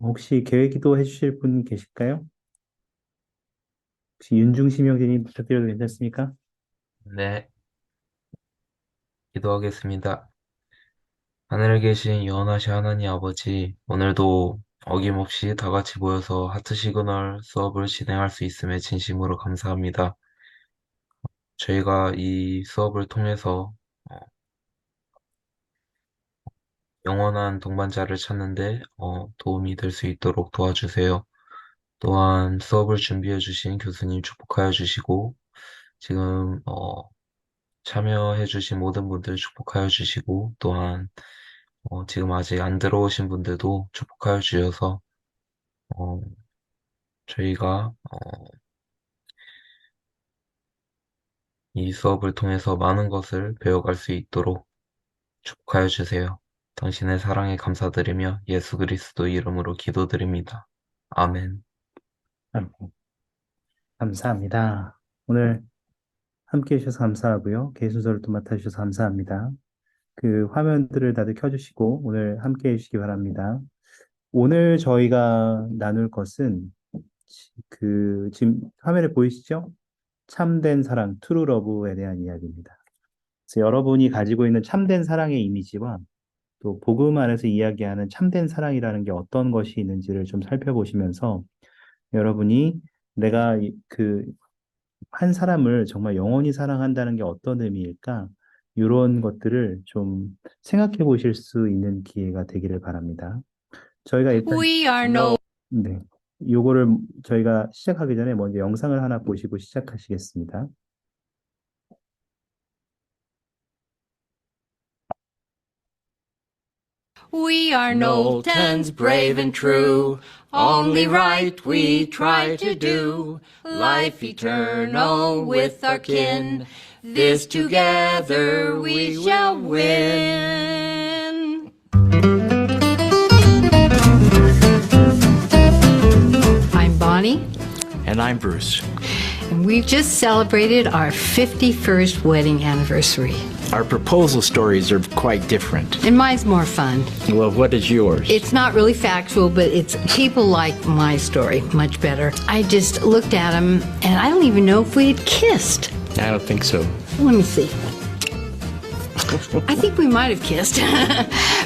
혹시 계획기도 해주실 분 계실까요? 혹시 윤중심 형제님 부탁드려도 괜찮습니까? 네, 기도하겠습니다. 하늘에 계신 유한하신 하나님 아버지, 오늘도 어김없이 다 같이 모여서 하트 시그널 수업을 진행할 수 있음에 진심으로 감사합니다. 저희가 이 수업을 통해서 어, 영원한 동반자를 찾는데 도움이 될 수 있도록 도와주세요. 또한 수업을 준비해 주신 교수님 축복하여 주시고, 지금 참여해 주신 모든 분들 축복하여 주시고, 또한 지금 아직 안 들어오신 분들도 축복하여 주셔서 어, 저희가 이 수업을 통해서 많은 것을 배워갈 수 있도록 축복하여 주세요. 당신의 사랑에 감사드리며 예수 그리스도 이름으로 기도드립니다. 아멘. 아이고, 감사합니다. 오늘 함께 해주셔서 감사하고요. 개순서를 또 맡아주셔서 감사합니다. 그 화면들을 다들 켜주시고 오늘 함께 해주시기 바랍니다. 오늘 저희가 나눌 것은 지금 화면에 보이시죠? 참된 사랑, 트루 러브에 대한 이야기입니다. 그래서 여러분이 가지고 있는 참된 사랑의 이미지와 또 복음 안에서 이야기하는 참된 사랑이라는 게 어떤 것이 있는지를 좀 살펴보시면서 여러분이 내가 한 사람을 정말 영원히 사랑한다는 게 어떤 의미일까? 이런 것들을 좀 생각해 보실 수 있는 기회가 되기를 바랍니다. 저희가 일단 We are no 네, 요거를 저희가 시작하기 전에 먼저 영상을 하나 보시고 시작하시겠습니다. We are Knowltons, brave and true. Only right we try to do. Life eternal with our kin. This together we shall win. I'm Bonnie, And I'm Bruce. and we've just celebrated our 51st wedding anniversary. Our proposal stories are quite different. And mine's more fun. Well, what is yours? It's not really factual, but it's people like my story much better. I just looked at him, and I don't even know if we had kissed. I don't think so. Let me see. I think we might have kissed.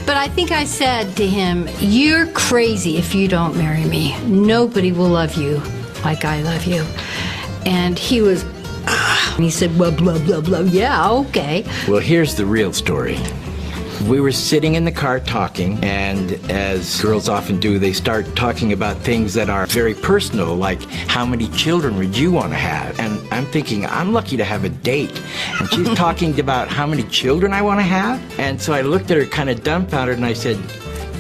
But I think I said to him, "You're crazy if you don't marry me. Nobody will love you like I love you." And he was, and he said, "Well, blah, blah, blah. Yeah, okay." Well, here's the real story. We were sitting in the car talking, and as girls often do, they start talking about things that are very personal, like how many children would you want to have? And I'm thinking, I'm lucky to have a date. And she's talking about how many children I want to have. And so I looked at her kind of dumbfounded, and I said,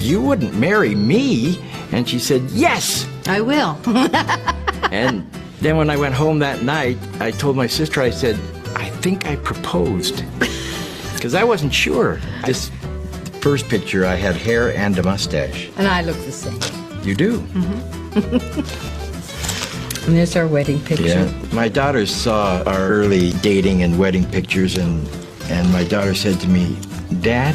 "You wouldn't marry me?" And she said, "Yes." I will. And then when I went home that night, I told my sister, I said, "I think I proposed." Because I wasn't sure. This first picture, I had hair and a mustache. And I look the same. You do? And there's our wedding picture. Yeah. My daughters saw our early dating and wedding pictures, and my daughter said to me, "Dad,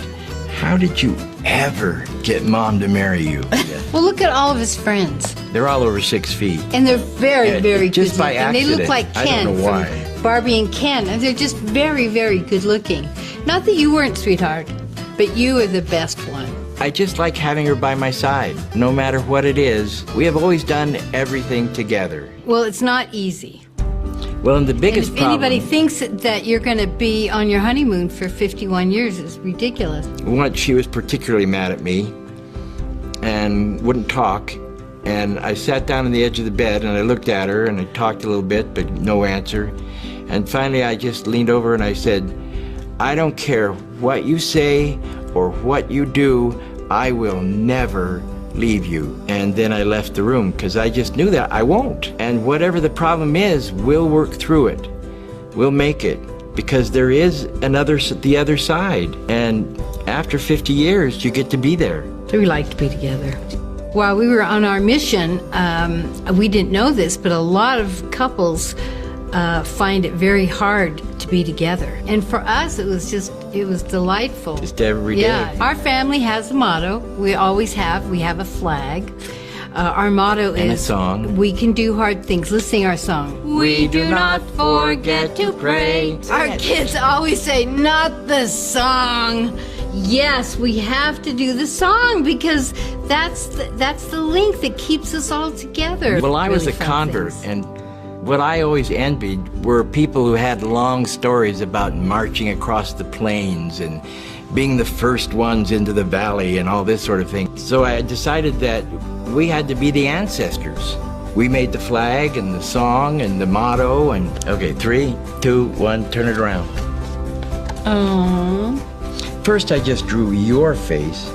how did you ever get Mom to marry you?" Well, look at all of his friends. They're all over 6 feet. And they're very, Yeah, very just good by looking. They look accident. like I don't Ken know why. from Barbie and Ken. And they're just very, very good looking. Not that you weren't, sweetheart, but you are the best one. I just like having her by my side. No matter what it is, we have always done everything together. Well, it's not easy. Well, and the And biggest if problem... anybody thinks that you're going to be on your honeymoon for 51 years, it's ridiculous. Once she was particularly mad at me and wouldn't talk, and I sat down on the edge of the bed and I looked at her and I talked a little bit, but no answer. And finally I just leaned over and I said, "I don't care what you say or what you do, I will never leave you." And then I left the room because I just knew that I won't. And whatever the problem is, we'll work through it. We'll make it, because there is the other side. And after 50 years, you get to be there. So we like to be together. While we were on our mission, we didn't know this, but a lot of couples find it very hard to be together. And for us, it was delightful. Just every day. Yeah, our family has a motto. We always have. We have a flag. Our motto And a is song. we can do hard things. Let's sing our song. We do not forget to pray. Our kids always say, not the song. Yes, we have to do the song because that's the link that keeps us all together. Well, I was Really a fun convert, things. and what I always envied were people who had long stories about marching across the plains and being the first ones into the valley and all this sort of thing. So I decided that we had to be the ancestors. We made the flag and the song and the motto and, okay, 3, 2, 1, turn it around. Oh. First, I just drew your face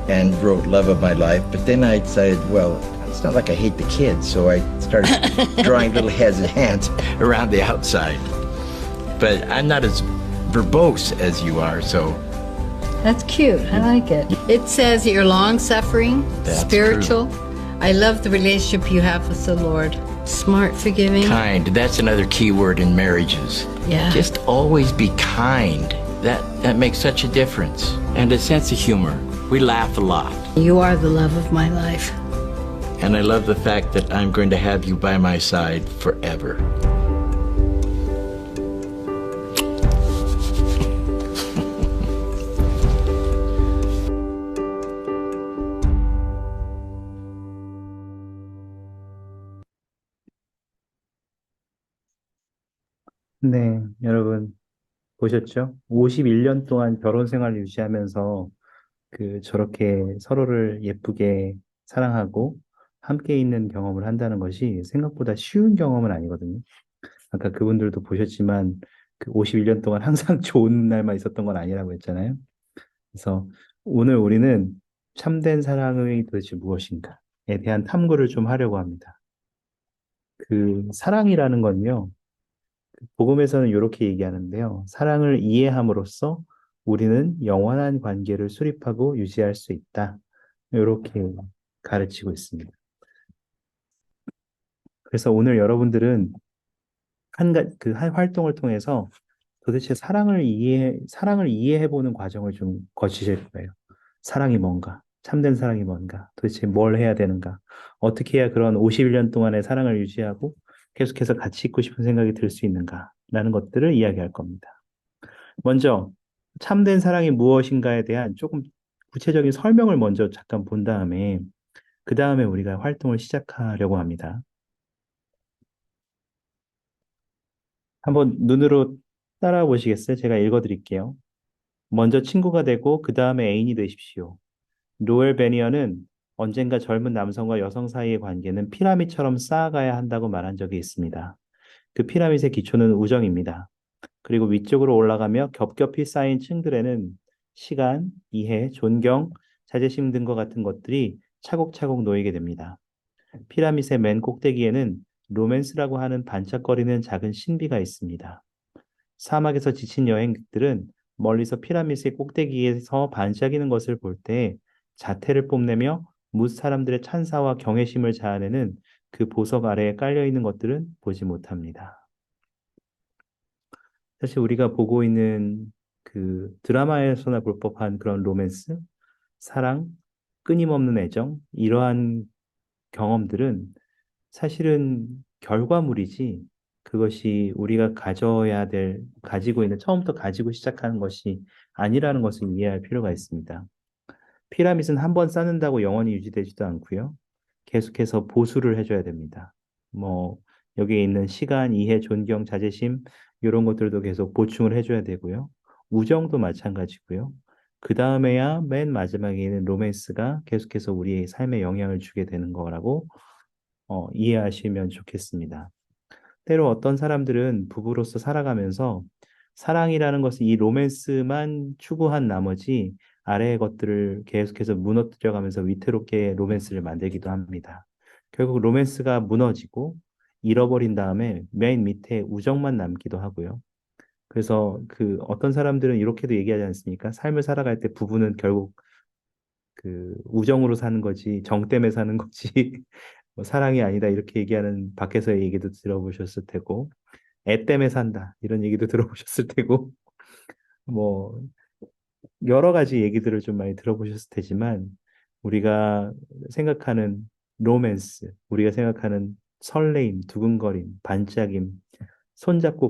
and wrote love of my life, but then I decided, well, it's not like I hate the kids, so I started drawing little heads and hands around the outside. But I'm not as verbose as you are, so That's cute. I like it. It says you're long-suffering, That's spiritual. I love the relationship you have with the Lord. Smart, forgiving. kind. That's another key word in marriages. Yeah. Just always be kind. That makes such a difference. And a sense of humor. We laugh a lot. You are the love of my life. And I love the fact that I'm going to have you by my side forever. 네, 여러분 보셨죠? 51년 동안 결혼 생활을 유지하면서 저렇게 서로를 예쁘게 사랑하고 함께 있는 경험을 한다는 것이 생각보다 쉬운 경험은 아니거든요. 아까 그분들도 보셨지만 그 51년 동안 항상 좋은 날만 있었던 건 아니라고 했잖아요. 그래서 오늘 우리는 참된 사랑이 도대체 무엇인가에 대한 탐구를 좀 하려고 합니다. 사랑이라는 건요, 복음에서는 이렇게 얘기하는데요. 사랑을 이해함으로써 우리는 영원한 관계를 수립하고 유지할 수 있다. 이렇게 가르치고 있습니다. 그래서 오늘 여러분들은 한 활동을 통해서 도대체 사랑을 이해해보는 과정을 좀 거치실 거예요. 사랑이 뭔가, 참된 사랑이 뭔가, 도대체 뭘 해야 되는가, 어떻게 해야 그런 51년 동안의 사랑을 유지하고 계속해서 같이 있고 싶은 생각이 들 수 있는가라는 것들을 이야기할 겁니다. 먼저 참된 사랑이 무엇인가에 대한 조금 구체적인 설명을 먼저 잠깐 본 다음에 그 다음에 우리가 활동을 시작하려고 합니다. 한번 눈으로 따라와 보시겠어요? 제가 읽어드릴게요. 먼저 친구가 되고 그 다음에 애인이 되십시오. 로엘 베니어는 언젠가 젊은 남성과 여성 사이의 관계는 피라미드처럼 쌓아가야 한다고 말한 적이 있습니다. 그 피라미드의 기초는 우정입니다. 그리고 위쪽으로 올라가며 겹겹이 쌓인 층들에는 시간, 이해, 존경, 자제심 등과 같은 것들이 차곡차곡 놓이게 됩니다. 피라미드의 맨 꼭대기에는 로맨스라고 하는 반짝거리는 작은 신비가 있습니다. 사막에서 지친 여행객들은 멀리서 피라미드의 꼭대기에서 반짝이는 것을 볼 때 자태를 뽐내며 뭇 사람들의 찬사와 경외심을 자아내는 그 보석 아래에 깔려있는 것들은 보지 못합니다. 사실 우리가 보고 있는 드라마에서나 볼 법한 그런 로맨스, 사랑, 끊임없는 애정, 이러한 경험들은 사실은 결과물이지 그것이 우리가 가지고 있는, 처음부터 가지고 시작하는 것이 아니라는 것을 이해할 필요가 있습니다. 피라미드는 한 번 쌓는다고 영원히 유지되지도 않고요. 계속해서 보수를 해줘야 됩니다. 여기에 있는 시간, 이해, 존경, 자제심 이런 것들도 계속 보충을 해줘야 되고요. 우정도 마찬가지고요. 그 다음에야 맨 마지막에 있는 로맨스가 계속해서 우리의 삶에 영향을 주게 되는 거라고 이해하시면 좋겠습니다. 때로 어떤 사람들은 부부로서 살아가면서 사랑이라는 것은 이 로맨스만 추구한 나머지 아래의 것들을 계속해서 무너뜨려가면서 위태롭게 로맨스를 만들기도 합니다. 결국 로맨스가 무너지고 잃어버린 다음에 맨 밑에 우정만 남기도 하고요. 그래서 어떤 사람들은 이렇게도 얘기하지 않습니까? 삶을 살아갈 때 부부는 결국 우정으로 사는 거지 정 때문에 사는 거지 사랑이 아니다 이렇게 얘기하는 밖에서의 얘기도 들어보셨을 테고 애 때문에 산다 이런 얘기도 들어보셨을 테고 뭐 여러 가지 얘기들을 좀 많이 들어보셨을 테지만 우리가 생각하는 로맨스, 우리가 생각하는 설레임, 두근거림, 반짝임, 손잡고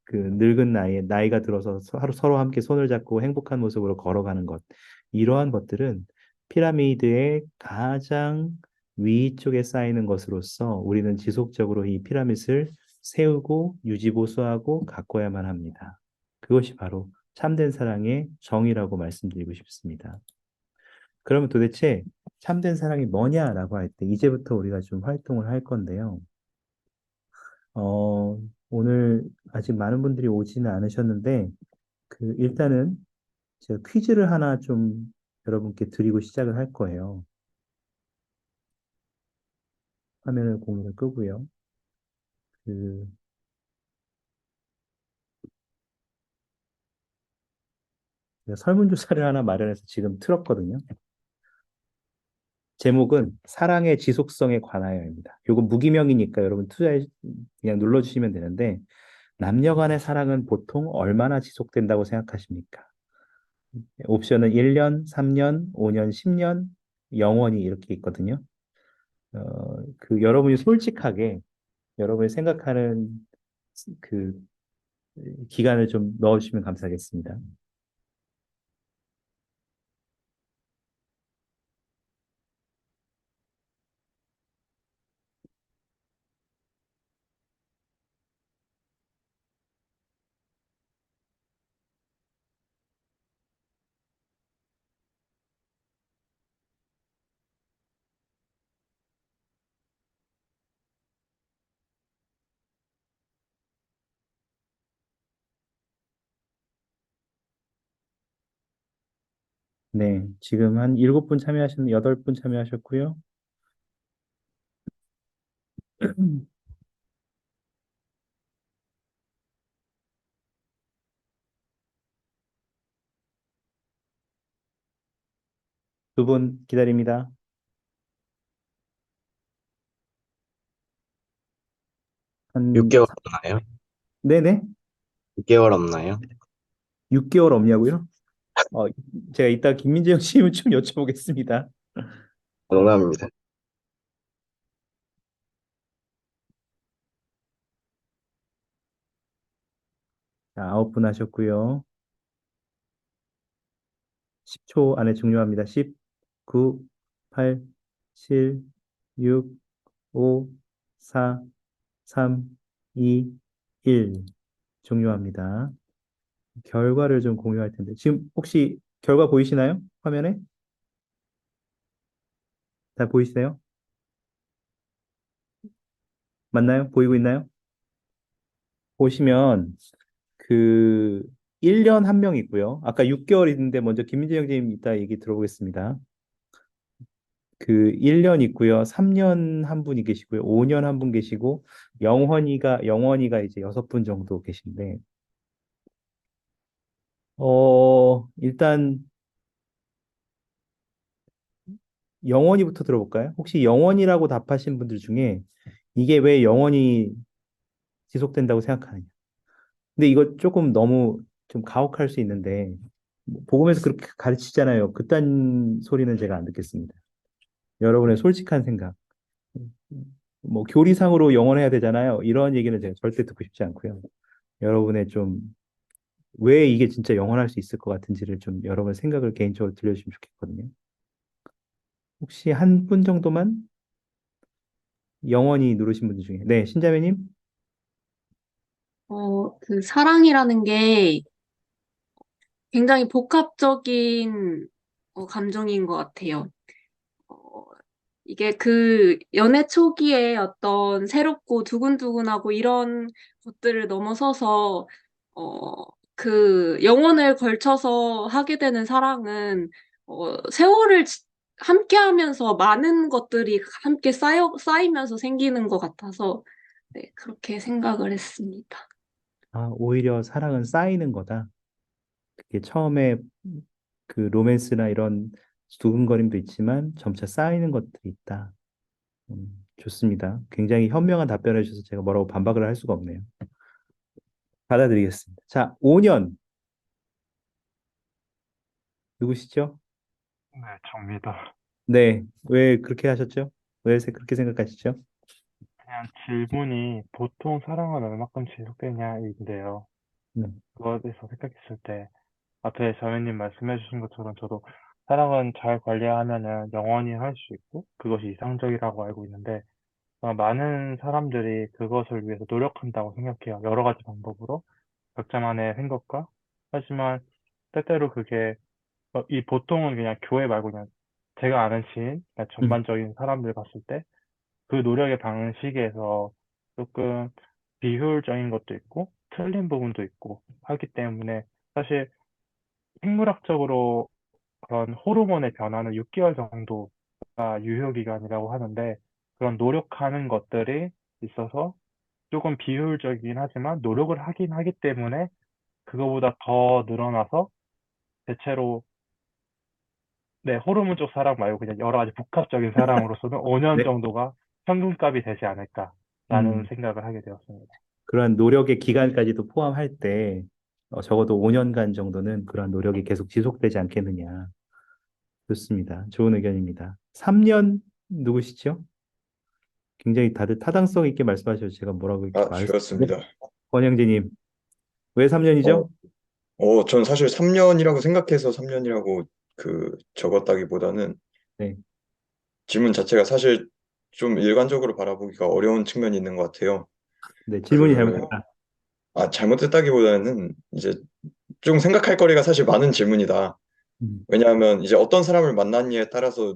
그 늙은 나이에 나이가 들어서 서로 함께 손을 잡고 행복한 모습으로 걸어가는 것. 이러한 것들은 피라미드의 가장 위쪽에 쌓이는 것으로서 우리는 지속적으로 이 피라밋을 세우고 유지 보수하고 가꿔야만 합니다. 그것이 바로 참된 사랑의 정의라고 말씀드리고 싶습니다. 그러면 도대체 참된 사랑이 뭐냐라고 할 때 이제부터 우리가 좀 활동을 할 건데요. 어, 오늘 아직 많은 분들이 오지는 않으셨는데 일단은 제가 퀴즈를 하나 좀 여러분께 드리고 시작을 할 거예요. 화면을 공유를 끄고요. 그 제가 설문조사를 하나 마련해서 지금 틀었거든요. 제목은 사랑의 지속성에 관하여입니다. 이건 무기명이니까 여러분 투자해 그냥 눌러주시면 되는데 남녀 간의 사랑은 보통 얼마나 지속된다고 생각하십니까? 옵션은 1년, 3년, 5년, 10년, 영원히 이렇게 있거든요. 여러분이 솔직하게 여러분이 생각하는 그 기간을 좀 넣어주시면 감사하겠습니다. 네, 지금 한 7분 참여하셨는 8분 참여하셨고요. 두 분 기다립니다. 한 6개월 없나요? 네네 6개월 없나요? 6개월 없냐고요? 어, 제가 이따 김민재영 씨는 좀 여쭤보겠습니다. 농담입니다. 자, 9분 하셨고요. 10초 안에 종료합니다. 10, 9, 8, 7, 6, 5, 4, 3, 2, 1 종료합니다. 결과를 좀 공유할 텐데 지금 혹시 결과 보이시나요? 화면에? 다 보이세요? 맞나요? 보이고 있나요? 보시면 그 1년 한 명 있고요. 아까 6개월 있는데 먼저 김민재 형님 이따 얘기 들어보겠습니다. 1년 있고요. 3년 한 분이 계시고요. 5년 한 분 계시고 영원히가 이제 6분 정도 계신데 일단 영원히부터 들어볼까요? 혹시 영원이라고 답하신 분들 중에 이게 왜 영원히 지속된다고 생각하느냐? 근데 이거 조금 너무 좀 가혹할 수 있는데 복음에서 그렇게 가르치잖아요. 그딴 소리는 제가 안 듣겠습니다. 여러분의 솔직한 생각. 뭐 교리상으로 영원해야 되잖아요. 이런 얘기는 제가 절대 듣고 싶지 않고요. 여러분의 좀 왜 이게 진짜 영원할 수 있을 것 같은지를 좀 여러분의 생각을 개인적으로 들려주시면 좋겠거든요. 혹시 한 분 정도만 영원히 누르신 분들 중에 네, 신자매님. 그 사랑이라는 게 굉장히 복합적인 감정인 것 같아요. 어, 이게 그 연애 초기에 어떤 새롭고 두근두근하고 이런 것들을 넘어서서 어, 그 영혼을 걸쳐서 하게 되는 사랑은 세월을 함께 하면서 많은 것들이 함께 쌓이면서 생기는 것 같아서 네, 그렇게 생각을 했습니다. 오히려 사랑은 쌓이는 거다. 그게 처음에 로맨스나 이런 두근거림도 있지만 점차 쌓이는 것들이 있다. 좋습니다. 굉장히 현명한 답변을 해주셔서 제가 뭐라고 반박을 할 수가 없네요. 받아들이겠습니다. 자, 5년 누구시죠? 네, 접니다. 네, 왜 그렇게 하셨죠? 왜 그렇게 생각하시죠? 그냥 질문이 보통 사랑은 얼마큼 지속되냐인데요. 네. 그거에 대해서 생각했을 때 앞에 자매님 말씀해주신 것처럼 저도 사랑은 잘 관리하면은 영원히 할 수 있고 그것이 이상적이라고 알고 있는데 많은 사람들이 그것을 위해서 노력한다고 생각해요. 여러 가지 방법으로 각자만의 생각과 하지만 때때로 그게 이 보통은 그냥 교회 말고 그냥 제가 아는 지인, 그냥 음, 전반적인 사람들 봤을 때 그 노력의 방식에서 조금 비효율적인 것도 있고 틀린 부분도 있고 하기 때문에 사실 생물학적으로 그런 호르몬의 변화는 6개월 정도가 유효기간이라고 하는데 그런 노력하는 것들이 있어서 조금 비효율적이긴 하지만 노력을 하긴 하기 때문에 그거보다 더 늘어나서 대체로 네, 호르몬 쪽 사랑 말고 그냥 여러 가지 복합적인 사랑으로서는 5년 네. 정도가 평균값이 되지 않을까라는 음, 생각을 하게 되었습니다. 그러한 노력의 기간까지도 포함할 때 적어도 5년간 정도는 그러한 노력이 계속 지속되지 않겠느냐. 좋습니다. 좋은 의견입니다. 3년 누구시죠? 굉장히 다들 타당성 있게 말씀하셔서 제가 뭐라고 이렇게 말을 네? 저였습니다. 권영재님, 왜 어, 3년이죠? 전 사실 3년이라고 생각해서 3년이라고 적었다기보다는 네, 질문 자체가 사실 좀 일관적으로 바라보기가 어려운 측면이 있는 것 같아요. 네, 질문이 그, 잘못됐다. 잘못됐다기보다는 이제 좀 생각할 거리가 사실 많은 질문이다. 음, 왜냐하면 이제 어떤 사람을 만났냐에 따라서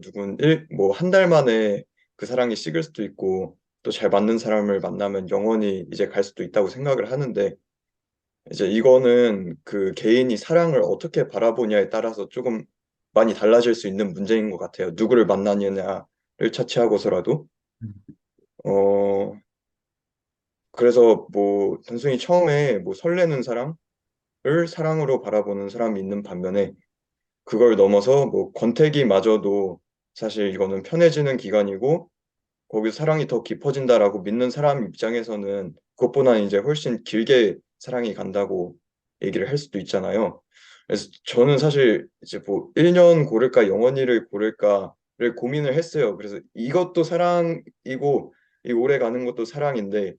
뭐 한 달 만에 그 사랑이 식을 수도 있고 또 잘 맞는 사람을 만나면 영원히 이제 갈 수도 있다고 생각을 하는데 이제 이거는 그 개인이 사랑을 어떻게 바라보냐에 따라서 조금 많이 달라질 수 있는 문제인 것 같아요. 누구를 만나느냐를 차치하고서라도. 음, 어, 그래서 뭐 단순히 처음에 뭐 설레는 사랑을 사랑으로 바라보는 사람이 있는 반면에 그걸 넘어서 뭐 권태기마저도 사실 이거는 편해지는 기간이고 거기서 사랑이 더 깊어진다라고 믿는 사람 입장에서는 그것보다는 이제 훨씬 길게 사랑이 간다고 얘기를 할 수도 있잖아요. 그래서 저는 사실 이제 뭐 1년 고를까 영원히를 고를까를 고민을 했어요. 그래서 이것도 사랑이고 이 오래 가는 것도 사랑인데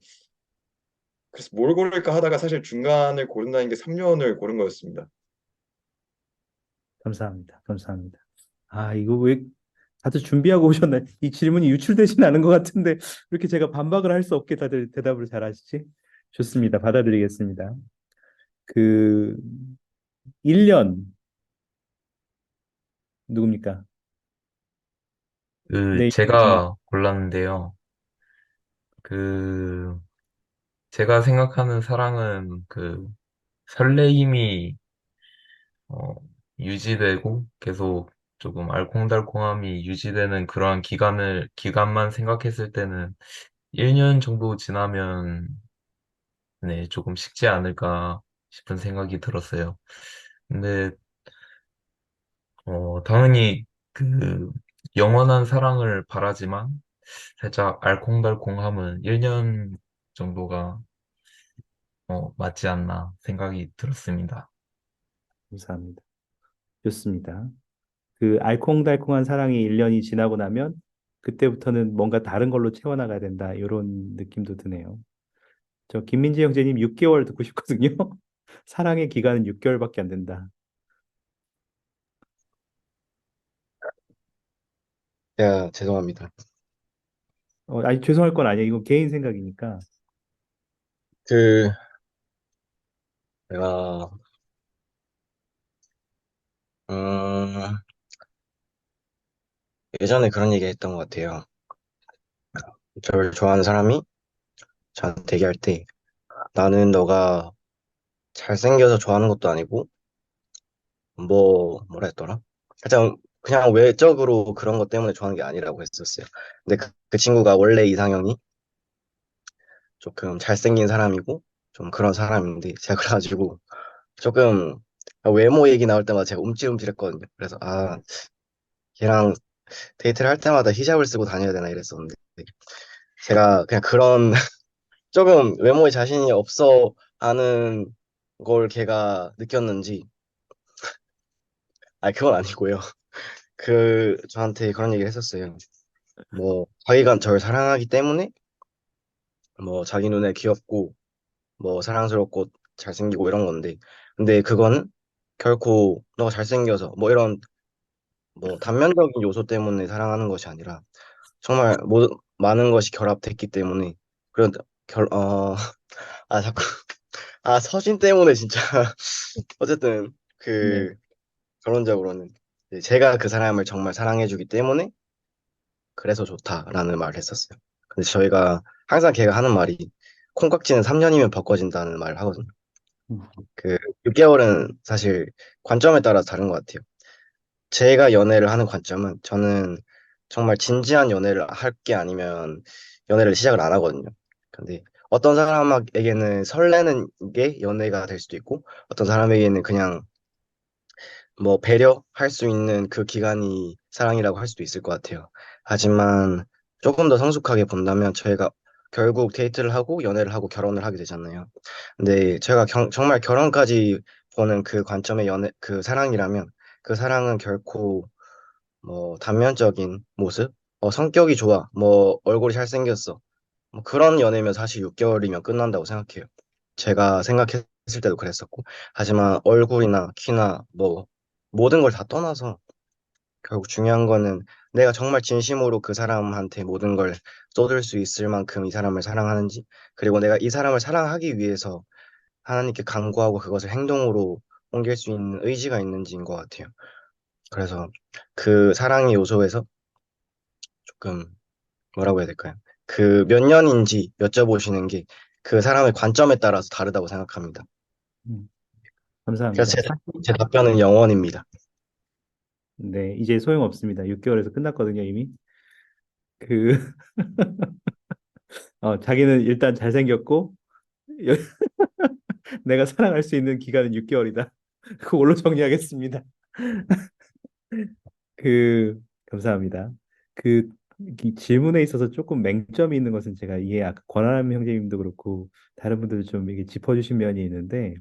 그래서 뭘 고를까 하다가 사실 중간을 고른다는 게 3년을 고른 거였습니다. 감사합니다. 감사합니다. 아, 이거 왜 다들 준비하고 오셨나요? 이 질문이 유출되지는 않은 것 같은데, 왜 이렇게 제가 반박을 할 수 없게 다들 대답을 잘 하시지? 좋습니다. 받아들이겠습니다. 그, 1년, 누굽니까? 네, 제가 골랐는데요. 그, 제가 생각하는 사랑은 설레임이 어, 유지되고 계속 조금 알콩달콩함이 유지되는 그러한 기간만 생각했을 때는 1년 정도 지나면 네, 조금 식지 않을까 싶은 생각이 들었어요. 근데 당연히 그 영원한 사랑을 바라지만 살짝 알콩달콩함은 1년 정도가 맞지 않나 생각이 들었습니다. 감사합니다. 좋습니다. 그 알콩달콩한 사랑이 1년이 지나고 나면 그때부터는 뭔가 다른 걸로 채워나가야 된다. 이런 느낌도 드네요. 저 김민지 형제님 6개월 듣고 싶거든요. 사랑의 기간은 6개월밖에 안 된다. 죄송합니다. 아니 죄송할 건 아니에요. 이건 개인 생각이니까. 그, 내가, 음, 예전에 그런 얘기 했던 것 같아요. 저를 좋아하는 사람이 저한테 얘기할 때, 나는 너가 잘생겨서 좋아하는 것도 아니고, 뭐라 했더라? 그냥 외적으로 그런 것 때문에 좋아하는 게 아니라고 했었어요. 근데 그 친구가 원래 이상형이 조금 잘생긴 사람이고, 좀 그런 사람인데, 제가 그래가지고, 조금, 외모 얘기 나올 때마다 제가 움찔움찔했거든요. 그래서, 걔랑 데이트를 할 때마다 히잡을 쓰고 다녀야 되나 이랬었는데, 제가 그냥 그런, 조금 외모에 자신이 없어 하는 걸 걔가 느꼈는지, 그건 아니고요. 저한테 그런 얘기를 했었어요. 뭐 자기가 저를 사랑하기 때문에 뭐 자기 눈에 귀엽고 뭐 사랑스럽고 잘생기고 이런 건데, 근데 그거는 결코 너가 잘생겨서 뭐 이런 뭐 단면적인 요소 때문에 사랑하는 것이 아니라 정말 많은 것이 결합됐기 때문에. 그런 결 어 아 자꾸 서신 때문에 진짜. 어쨌든 네. 그 결론적으로는 이제 제가 그 사람을 정말 사랑해주기 때문에 그래서 좋다라는 말을 했었어요. 근데 저희가 항상 걔가 하는 말이 콩깍지는 3년이면 벗겨진다는 말을 하거든요. 음, 그 6개월은 사실 관점에 따라 다른 것 같아요. 제가 연애를 하는 관점은, 저는 정말 진지한 연애를 할 게 아니면 연애를 시작을 안 하거든요. 근데 어떤 사람에게는 설레는 게 연애가 될 수도 있고, 어떤 사람에게는 그냥 뭐 배려할 수 있는 그 기간이 사랑이라고 할 수도 있을 것 같아요. 하지만 조금 더 성숙하게 본다면 저희가 결국 데이트를 하고 연애를 하고 결혼을 하게 되잖아요. 근데 제가 정말 결혼까지 보는 그 관점의 그 사랑이라면, 그 사랑은 결코 뭐 단면적인 모습, 성격이 좋아, 뭐 얼굴이 잘생겼어, 뭐 그런 연애면 사실 6개월이면 끝난다고 생각해요. 제가 생각했을 때도 그랬었고. 하지만 얼굴이나 키나 뭐 모든 걸 다 떠나서 결국 중요한 거는 내가 정말 진심으로 그 사람한테 모든 걸 쏟을 수 있을 만큼 이 사람을 사랑하는지, 그리고 내가 이 사람을 사랑하기 위해서 하나님께 간구하고 그것을 행동으로 옮길 수 있는 의지가 있는지인 것 같아요. 그래서 그 사랑의 요소에서 조금, 뭐라고 해야 될까요? 그 몇 년인지 여쭤보시는 게 그 사람의 관점에 따라서 다르다고 생각합니다. 음, 그래서 감사합니다. 제 답변은 영원입니다. 네, 이제 소용없습니다. 6개월에서 끝났거든요, 이미. 그, 자기는 일단 잘생겼고, 여- 내가 사랑할 수 있는 기간은 6개월이다. 그걸로 정리하겠습니다. 감사합니다. 그, 이 질문에 있어서 조금 맹점이 있는 것은 제가 아까 권한남 형제님도 그렇고, 다른 분들도 좀 이게 짚어주신 면이 있는데,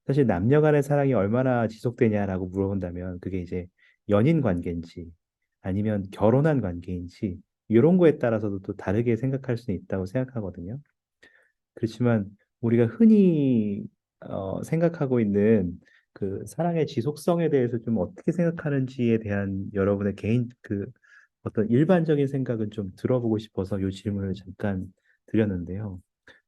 사실 남녀 간의 사랑이 얼마나 지속되냐라고 물어본다면, 그게 이제 연인 관계인지, 아니면 결혼한 관계인지, 이런 거에 따라서도 또 다르게 생각할 수는 있다고 생각하거든요. 그렇지만 우리가 흔히 생각하고 있는 그 사랑의 지속성에 대해서 좀 어떻게 생각하는지에 대한 여러분의 개인 어떤 일반적인 생각은 좀 들어보고 싶어서 이 질문을 잠깐 드렸는데요.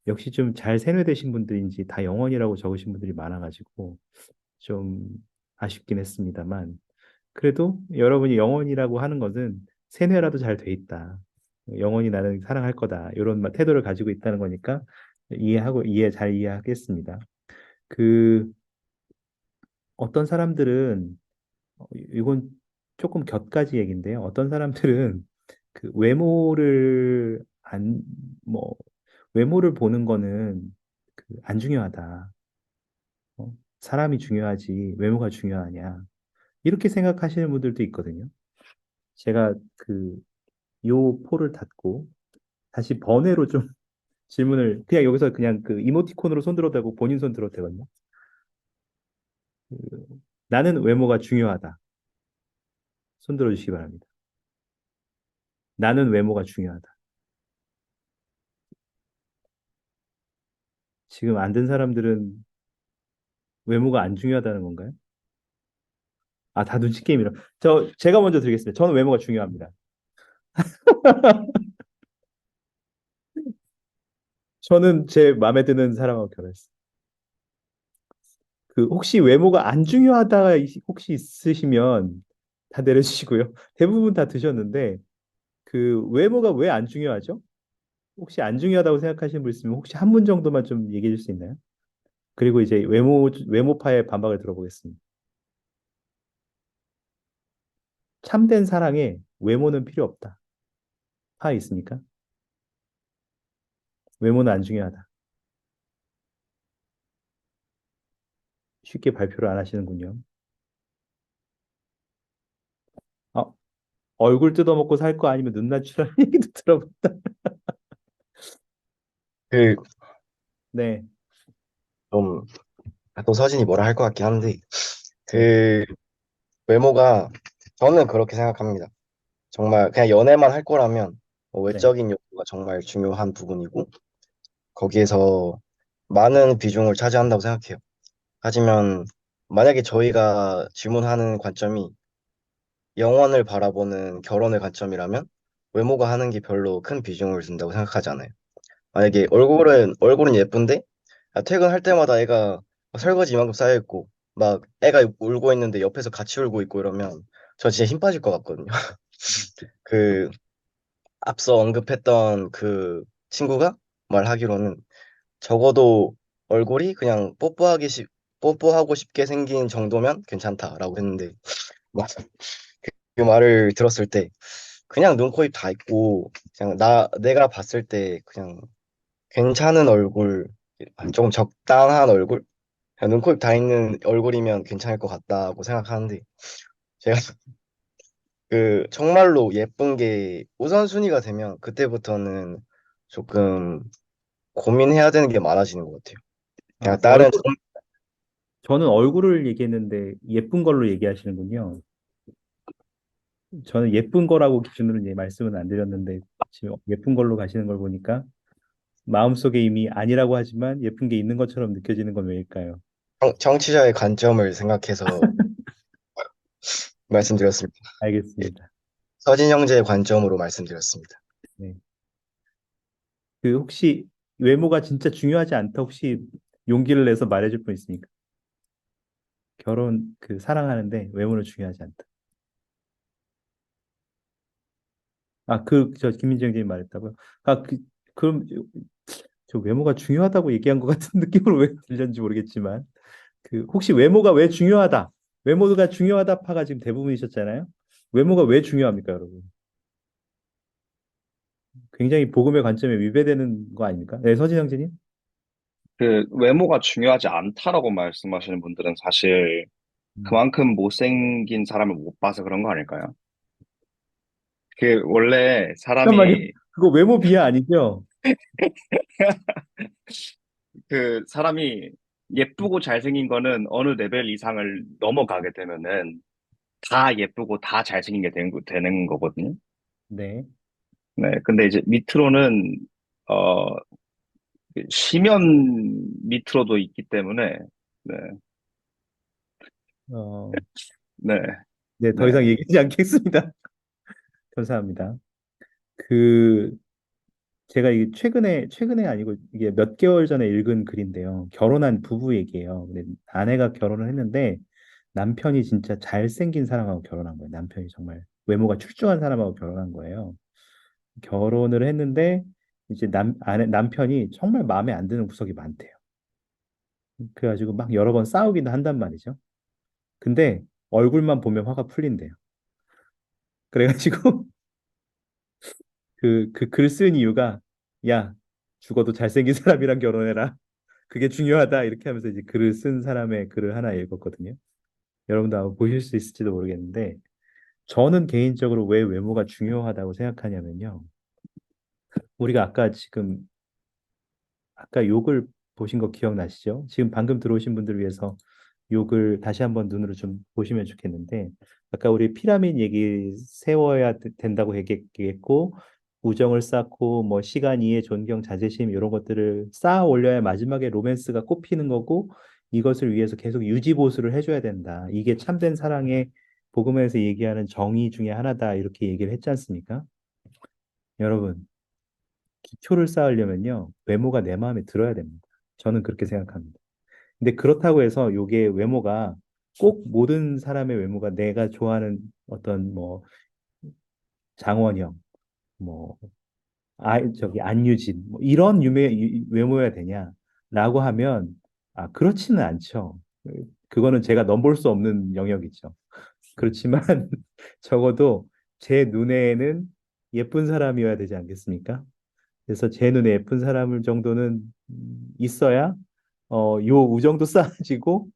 역시 좀 잘 세뇌되신 분들인지 다 영원이라고 적으신 분들이 많아가지고 좀 아쉽긴 했습니다만, 그래도 여러분이 영원이라고 하는 것은 세뇌라도 잘 돼 있다. 영원히 나는 사랑할 거다. 이런 태도를 가지고 있다는 거니까 잘 이해하겠습니다. 그 어떤 사람들은 이건 조금 곁가지 얘기인데요. 어떤 사람들은 그 뭐 외모를 보는 거는 안 중요하다. 사람이 중요하지 외모가 중요하냐. 이렇게 생각하시는 분들도 있거든요. 제가 요 포를 닫고 다시 번외로 좀 질문을 그냥 여기서 그냥 그 이모티콘으로 손 들어도 되고 본인 손 들어도 되거든요. 그, 나는 외모가 중요하다. 손 들어주시기 바랍니다. 나는 외모가 중요하다. 지금 안 든 사람들은 외모가 안 중요하다는 건가요? 아, 다 눈치 게임이라. 제가 먼저 드리겠습니다. 저는 외모가 중요합니다. 저는 제 마음에 드는 사람하고 결혼했어요. 혹시 외모가 안 중요하다 혹시 있으시면 다 내려주시고요. 대부분 다 드셨는데 외모가 왜 안 중요하죠? 혹시 안 중요하다고 생각하시는 분 있으면 혹시 한 분 정도만 좀 얘기해 줄 수 있나요? 그리고 이제 외모파의 반박을 들어보겠습니다. 참된 사랑에 외모는 필요 없다. 파 있습니까? 외모는 안 중요하다. 쉽게 발표를 안 하시는군요. 어, 얼굴 뜯어먹고 살 거 아니면 눈 낮추라는 얘기도 들어봤다. 그, 네, 좀, 또 서진이 뭐라 할 것 같긴 한데, 네, 그, 외모가, 저는 그렇게 생각합니다. 정말 그냥 연애만 할 거라면 네, 외적인 요소가 정말 중요한 부분이고 거기에서 많은 비중을 차지한다고 생각해요. 하지만 만약에 저희가 질문하는 관점이 영원을 바라보는 결혼의 관점이라면 외모가 하는 게 별로 큰 비중을 둔다고 생각하지 않아요. 만약에 얼굴은 예쁜데 퇴근할 때마다 애가 설거지 이만큼 쌓여 있고 막 애가 울고 있는데 옆에서 같이 울고 있고 이러면 저 진짜 힘 빠질 것 같거든요. 그 앞서 언급했던 그 친구가 말하기로는 적어도 얼굴이 그냥 뽀뽀하고 싶게 생긴 정도면 괜찮다라고 했는데 그 말을 들었을 때 그냥 눈, 코, 입 다 있고 그냥 내가 봤을 때 그냥 괜찮은 얼굴, 조금 적당한 얼굴, 그냥 눈, 코, 입 다 있는 얼굴이면 괜찮을 것 같다고 생각하는데 제가 정말로 예쁜 게 우선순위가 되면 그때부터는 조금 고민해야 되는 게 많아지는 것 같아요. 아, 그냥 다른 저는 얼굴을 얘기했는데 예쁜 걸로 얘기하시는군요. 저는 예쁜 거라고 기준으로 이제 말씀은 안 드렸는데 지금 예쁜 걸로 가시는 걸 보니까 마음속에 이미 아니라고 하지만 예쁜 게 있는 것처럼 느껴지는 건 왜일까요? 청취자의 관점을 생각해서 말씀드렸습니다. 예, 알겠습니다. 서진 형제의 관점으로 말씀드렸습니다. 네. 그 혹시 외모가 진짜 중요하지 않다 혹시 용기를 내서 말해줄 분 있습니까? 결혼 사랑하는데 외모는 중요하지 않다. 아, 저 김민정 님이 말했다고요? 아, 그럼 저 외모가 중요하다고 얘기한 것 같은 느낌으로 왜 들렸는지 모르겠지만 혹시 외모가 왜 중요하다? 외모가 중요하다 파가 지금 대부분이셨잖아요. 외모가 왜 중요합니까, 여러분? 굉장히 복음의 관점에 위배되는 거 아닙니까? 네, 서진 형제님? 그 외모가 중요하지 않다라고 말씀하시는 분들은 사실 음. 그만큼 못생긴 사람을 못 봐서 그런 거 아닐까요? 원래 잠깐만요. 사람이 그거 외모 비하 아니죠? 사람이 예쁘고 잘생긴 거는 어느 레벨 이상을 넘어가게 되면은 다 예쁘고 다 잘생긴 게 되는 거거든요. 네. 네, 근데 이제 밑으로는 어 심연 밑으로도 있기 때문에 네, 어, 네, 네, 네. 더 이상 얘기하지 않겠습니다. 감사합니다. 그, 제가 이게 최근에 아니고 이게 몇 개월 전에 읽은 글인데요. 결혼한 부부 얘기예요. 근데 아내가 결혼을 했는데 남편이 진짜 잘생긴 사람하고 결혼한 거예요. 남편이 정말 외모가 출중한 사람하고 결혼한 거예요. 결혼을 했는데 이제 남편이 정말 마음에 안 드는 구석이 많대요. 그래가지고 막 여러 번 싸우기도 한단 말이죠. 근데 얼굴만 보면 화가 풀린대요. 그래가지고 그 글 쓴 이유가 야, 죽어도 잘생긴 사람이랑 결혼해라. 그게 중요하다. 이렇게 하면서 이제 글을 쓴 사람의 글을 하나 읽었거든요. 여러분도 아마 보실 수 있을지도 모르겠는데 저는 개인적으로 왜 외모가 중요하다고 생각하냐면요. 우리가 아까 욕을 보신 거 기억나시죠? 지금 방금 들어오신 분들 위해서 욕을 다시 한번 눈으로 좀 보시면 좋겠는데, 아까 우리 피라미드 얘기 세워야 된다고 얘기했고, 우정을 쌓고, 뭐, 시간, 이해, 존경, 자제심, 이런 것들을 쌓아 올려야 마지막에 로맨스가 꽃피는 거고, 이것을 위해서 계속 유지보수를 해줘야 된다. 이게 참된 사랑의 복음에서 얘기하는 정의 중에 하나다. 이렇게 얘기를 했지 않습니까? 여러분, 기초를 쌓으려면요, 외모가 내 마음에 들어야 됩니다. 저는 그렇게 생각합니다. 근데 그렇다고 해서 요게 외모가 꼭 모든 사람의 외모가 내가 좋아하는 어떤 뭐 장원영, 뭐 저기 안유진 뭐 이런 외모여야 되냐라고 하면 그렇지는 않죠. 그거는 제가 넘볼 수 없는 영역이죠. 그렇지만 적어도 제 눈에는 예쁜 사람이어야 되지 않겠습니까? 그래서 제 눈에 예쁜 사람을 정도는 있어야 요 우정도 쌓아지고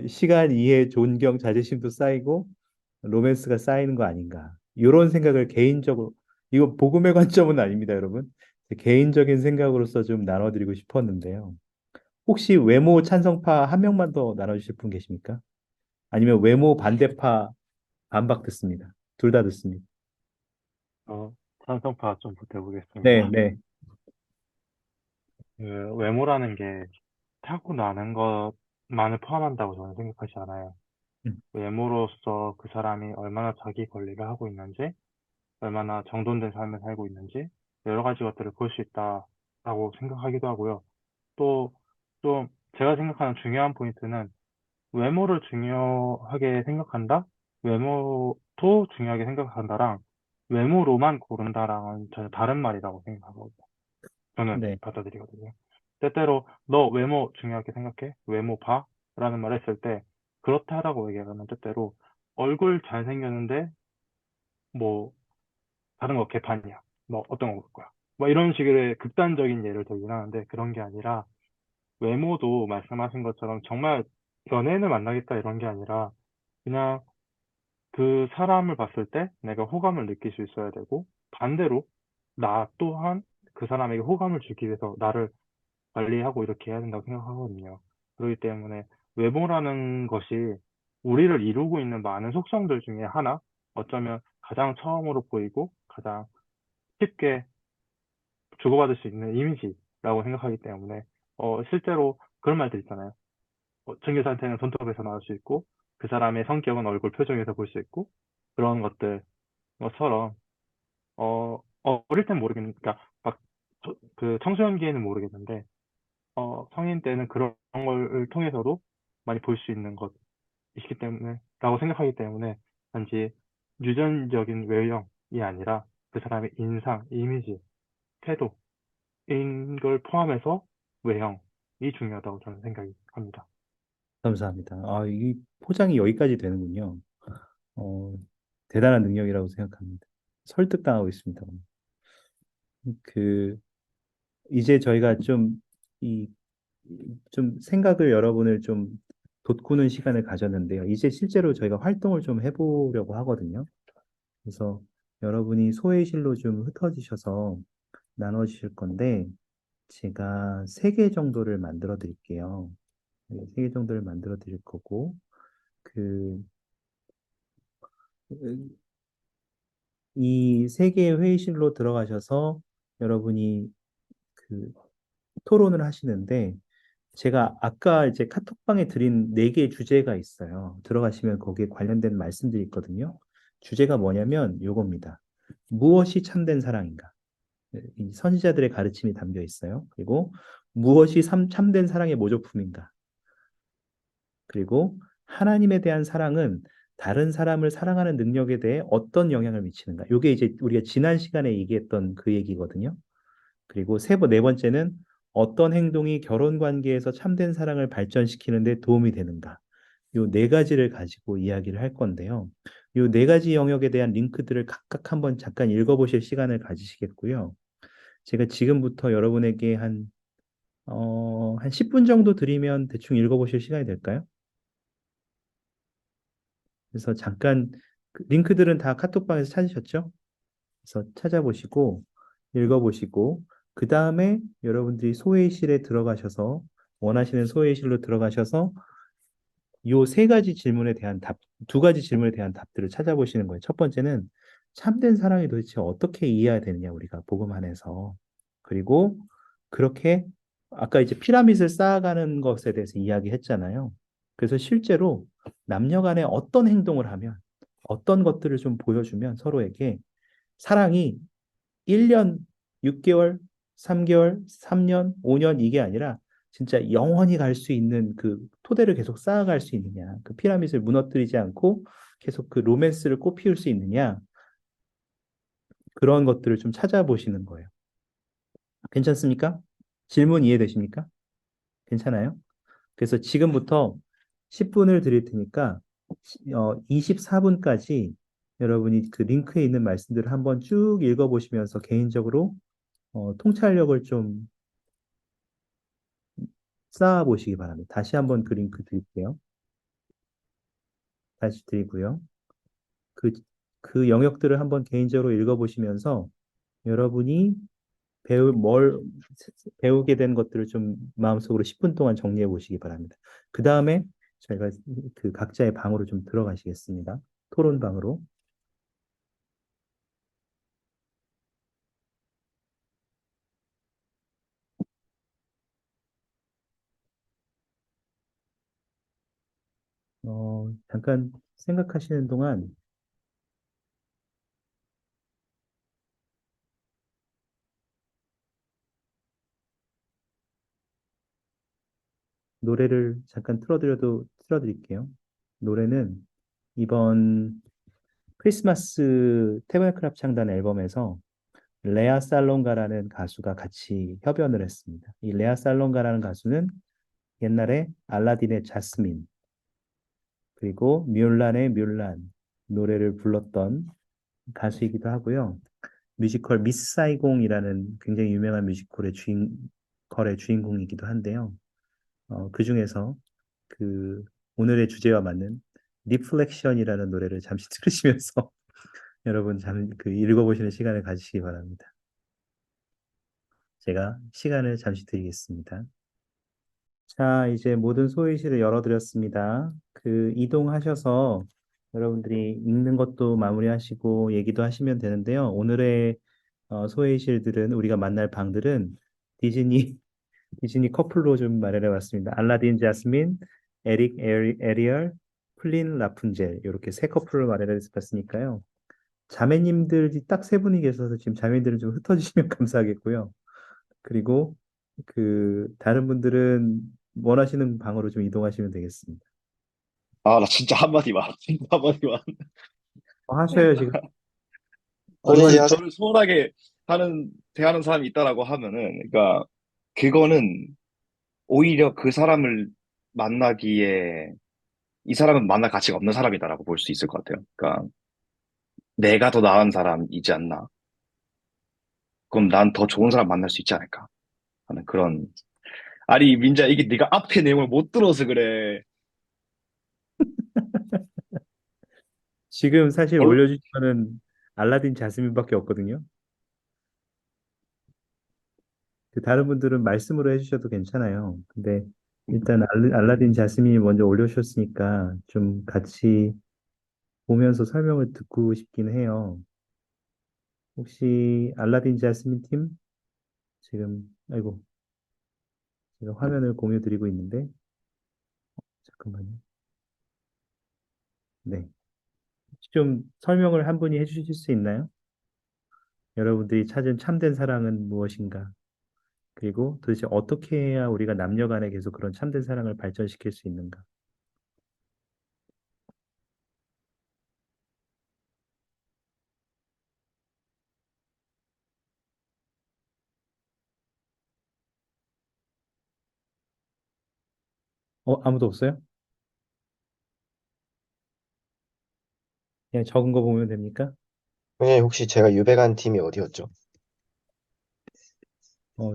시간, 이해, 존경, 자제심도 쌓이고 로맨스가 쌓이는 거 아닌가. 이런 생각을 개인적으로 이거 복음의 관점은 아닙니다, 여러분. 개인적인 생각으로서 좀 나눠드리고 싶었는데요. 혹시 외모 찬성파 한 명만 더 나눠주실 분 계십니까? 아니면 외모 반대파 반박 듣습니다. 둘 다 듣습니다. 찬성파 좀 네, 보태보겠습니다. 네, 그 외모라는 게 타고나는 것만을 포함한다고 저는 생각하지 않아요. 음, 외모로서 그 사람이 얼마나 자기 관리를 하고 있는지, 얼마나 정돈된 삶을 살고 있는지, 여러 가지 것들을 볼 수 있다라고 생각하기도 하고요. 또, 좀, 제가 생각하는 중요한 포인트는 외모를 중요하게 생각한다? 외모도 중요하게 생각한다랑 외모로만 고른다랑은 전혀 다른 말이라고 생각하거든요. 저는 네, 받아들이거든요. 때때로 너 외모 중요하게 생각해? 외모 봐? 라는 말 했을 때 그렇다라고 얘기하면 때때로 얼굴 잘생겼는데 뭐 다른 거 개판이야. 뭐 어떤 거 볼 거야. 뭐 이런 식의 극단적인 예를 들긴 하는데 그런 게 아니라 외모도 말씀하신 것처럼 정말 연예인을 만나겠다 이런 게 아니라 그냥 그 사람을 봤을 때 내가 호감을 느낄 수 있어야 되고 반대로 나 또한 그 사람에게 호감을 주기 위해서 나를 관리하고 이렇게 해야 된다고 생각하거든요. 그렇기 때문에 외모라는 것이 우리를 이루고 있는 많은 속성들 중에 하나, 어쩌면 가장 처음으로 보이고 가장 쉽게 주고받을 수 있는 이미지라고 생각하기 때문에 실제로 그런 말들 있잖아요. 전교 상태는 손톱에서 나올 수 있고 그 사람의 성격은 얼굴 표정에서 볼 수 있고 그런 것처럼 어릴 땐 모르겠는데 그러니까 막 그 청소년기에는 모르겠는데 성인 때는 그런 걸 통해서도 많이 볼 수 있는 것이기 때문에 라고 생각하기 때문에 단지 유전적인 외형이 아니라 그 사람의 인상, 이미지, 태도인 걸 포함해서 외형이 중요하다고 저는 생각이 합니다. 감사합니다. 아, 이 포장이 여기까지 되는군요. 어, 대단한 능력이라고 생각합니다. 설득당하고 있습니다. 그, 이제 저희가 이, 좀 생각을 여러분을 좀 돋구는 시간을 가졌는데요. 이제 실제로 저희가 활동을 좀 해보려고 하거든요. 그래서 여러분이 소외실로 좀 흩어지셔서 나눠주실 건데, 제가 세 개 정도를 만들어 드릴게요. 네, 세 개 정도를 만들어 드릴 거고, 그, 이 세 개의 회의실로 들어가셔서 여러분이 그 토론을 하시는데, 제가 아까 이제 카톡방에 드린 네 개의 주제가 있어요. 들어가시면 거기에 관련된 말씀들이 있거든요. 주제가 뭐냐면 요겁니다. 무엇이 참된 사랑인가? 이 선지자들의 가르침이 담겨 있어요. 그리고 무엇이 참된 사랑의 모조품인가? 그리고 하나님에 대한 사랑은 다른 사람을 사랑하는 능력에 대해 어떤 영향을 미치는가? 이게 이제 우리가 지난 시간에 얘기했던 그 얘기거든요. 그리고 네 번째는 어떤 행동이 결혼 관계에서 참된 사랑을 발전시키는 데 도움이 되는가? 요 네 가지를 가지고 이야기를 할 건데요. 요 네 가지 영역에 대한 링크들을 각각 한번 잠깐 읽어보실 시간을 가지시겠고요. 제가 지금부터 여러분에게 한 10분 정도 드리면 대충 읽어보실 시간이 될까요? 그래서 잠깐 링크들은 다 카톡방에서 찾으셨죠? 그래서 찾아보시고 읽어보시고 그 다음에 여러분들이 소회의실에 들어가셔서 원하시는 소회의실로 들어가셔서 요 세 가지 질문에 대한 두 가지 질문에 대한 답들을 찾아보시는 거예요. 첫 번째는 참된 사랑이 도대체 어떻게 이해해야 되느냐 우리가 복음 안에서 그리고 그렇게 아까 이제 피라밋을 쌓아가는 것에 대해서 이야기했잖아요. 그래서 실제로 남녀 간에 어떤 행동을 하면 어떤 것들을 좀 보여주면 서로에게 사랑이 1년, 6개월, 3개월, 3년, 5년 이게 아니라 진짜 영원히 갈 수 있는 그 토대를 계속 쌓아갈 수 있느냐. 그 피라밋을 무너뜨리지 않고 계속 그 로맨스를 꽃피울 수 있느냐. 그런 것들을 좀 찾아보시는 거예요. 괜찮습니까? 질문 이해되십니까? 괜찮아요? 그래서 지금부터 10분을 드릴 테니까 24분까지 여러분이 그 링크에 있는 말씀들을 한번 쭉 읽어보시면서 개인적으로 통찰력을 좀 쌓아보시기 바랍니다. 다시 한번 그 링크 드릴게요. 다시 드리고요. 그, 그 영역들을 한번 개인적으로 읽어보시면서 여러분이 뭘 배우게 된 것들을 좀 마음속으로 10분 동안 정리해 보시기 바랍니다. 그 다음에 저희가 그 각자의 방으로 좀 들어가시겠습니다. 토론방으로. 잠깐 생각하시는 동안 노래를 잠깐 틀어드릴게요. 노래는 이번 크리스마스 태블클 합창단 앨범에서 레아 살롱가라는 가수가 같이 협연을 했습니다. 이 레아 살롱가라는 가수는 옛날에 알라딘의 자스민, 그리고 뮬란의 뮬란 노래를 불렀던 가수이기도 하고요. 뮤지컬 미스 사이공이라는 굉장히 유명한 뮤지컬의 주인공이기도 한데요. 그 중에서 그 오늘의 주제와 맞는 리플렉션이라는 노래를 잠시 들으시면서 여러분 그 읽어보시는 시간을 가지시기 바랍니다. 제가 시간을 잠시 드리겠습니다. 자, 이제 모든 소회실을 열어드렸습니다. 그 이동하셔서 여러분들이 읽는 것도 마무리하시고 얘기도 하시면 되는데요. 오늘의 소회실들은 우리가 만날 방들은 디즈니 디즈니 커플로 좀 마련해 봤습니다. 알라딘 자스민, 에리얼, 플린 라푼젤 이렇게 세 커플을 마련해 봤으니까요. 자매님들이 딱 세 분이 계셔서 지금 자매님들은 좀 흩어지시면 감사하겠고요. 그리고 그 다른 분들은 원하시는 방으로 좀 이동하시면 되겠습니다. 아, 나 진짜 한마디만. 진짜 한마디만. 하셔요 지금. 언제든지 저를, 하세요. 저를 소홀하게 대하는 사람이 있다라고 하면은, 그러니까, 그거는 오히려 그 사람을 만나기에, 이 사람은 만날 가치가 없는 사람이다라고 볼 수 있을 것 같아요. 그러니까, 내가 더 나은 사람이지 않나. 그럼 난 더 좋은 사람 만날 수 있지 않을까 하는 그런. 아니, 민자, 이게 네가 앞에 내용을 못 들어서 그래. 지금 사실 얼- 올려주신 거는 알라딘 자스민밖에 없거든요. 그 다른 분들은 말씀으로 해주셔도 괜찮아요. 근데 일단 알라딘 자스민이 먼저 올려주셨으니까 좀 같이 보면서 설명을 듣고 싶긴 해요. 혹시 알라딘 자스민 팀? 지금, 아이고, 제가 화면을 공유 드리고 있는데, 잠깐만요. 네. 혹시 좀 설명을 한 분이 해주실 수 있나요? 여러분들이 찾은 참된 사랑은 무엇인가? 그리고 도대체 어떻게 해야 우리가 남녀 간에 계속 그런 참된 사랑을 발전시킬 수 있는가? 아무도 없어요? 그냥 적은 거 보면 됩니까? 형님, 혹시 제가 유배간 팀이 어디였죠?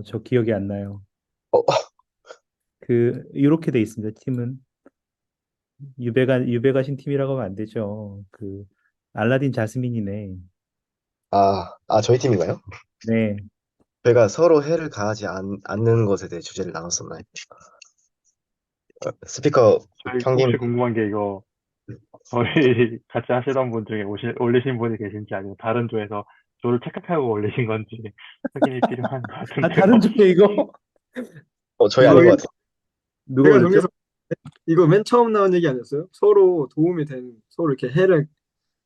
저 기억이 안 나요. 어, 이렇게 돼 있습니다. 팀은. 유배 가신 팀이라고 하면 안 되죠. 알라딘 자스민이네. 저희 팀인가요? 네. 저희가 서로 해를 가하지 않는 것에 대해 주제를 나눴었나요? 스피커 저희 형님, 혹시 궁금한 게 이거 저희 같이 하시던 분 중에 올리신 분이 계신지 아니면 다른 조에서 조를 착각하고 올리신 건지 확인이 필요한 것 같은데요. 다른 중에 이거 저희 이거 아닌 것 같아요. 누가 제가 올렸죠? 정해서 이거 맨 처음 나온 얘기 아니었어요? 서로 도움이 되는 서로 이렇게 해를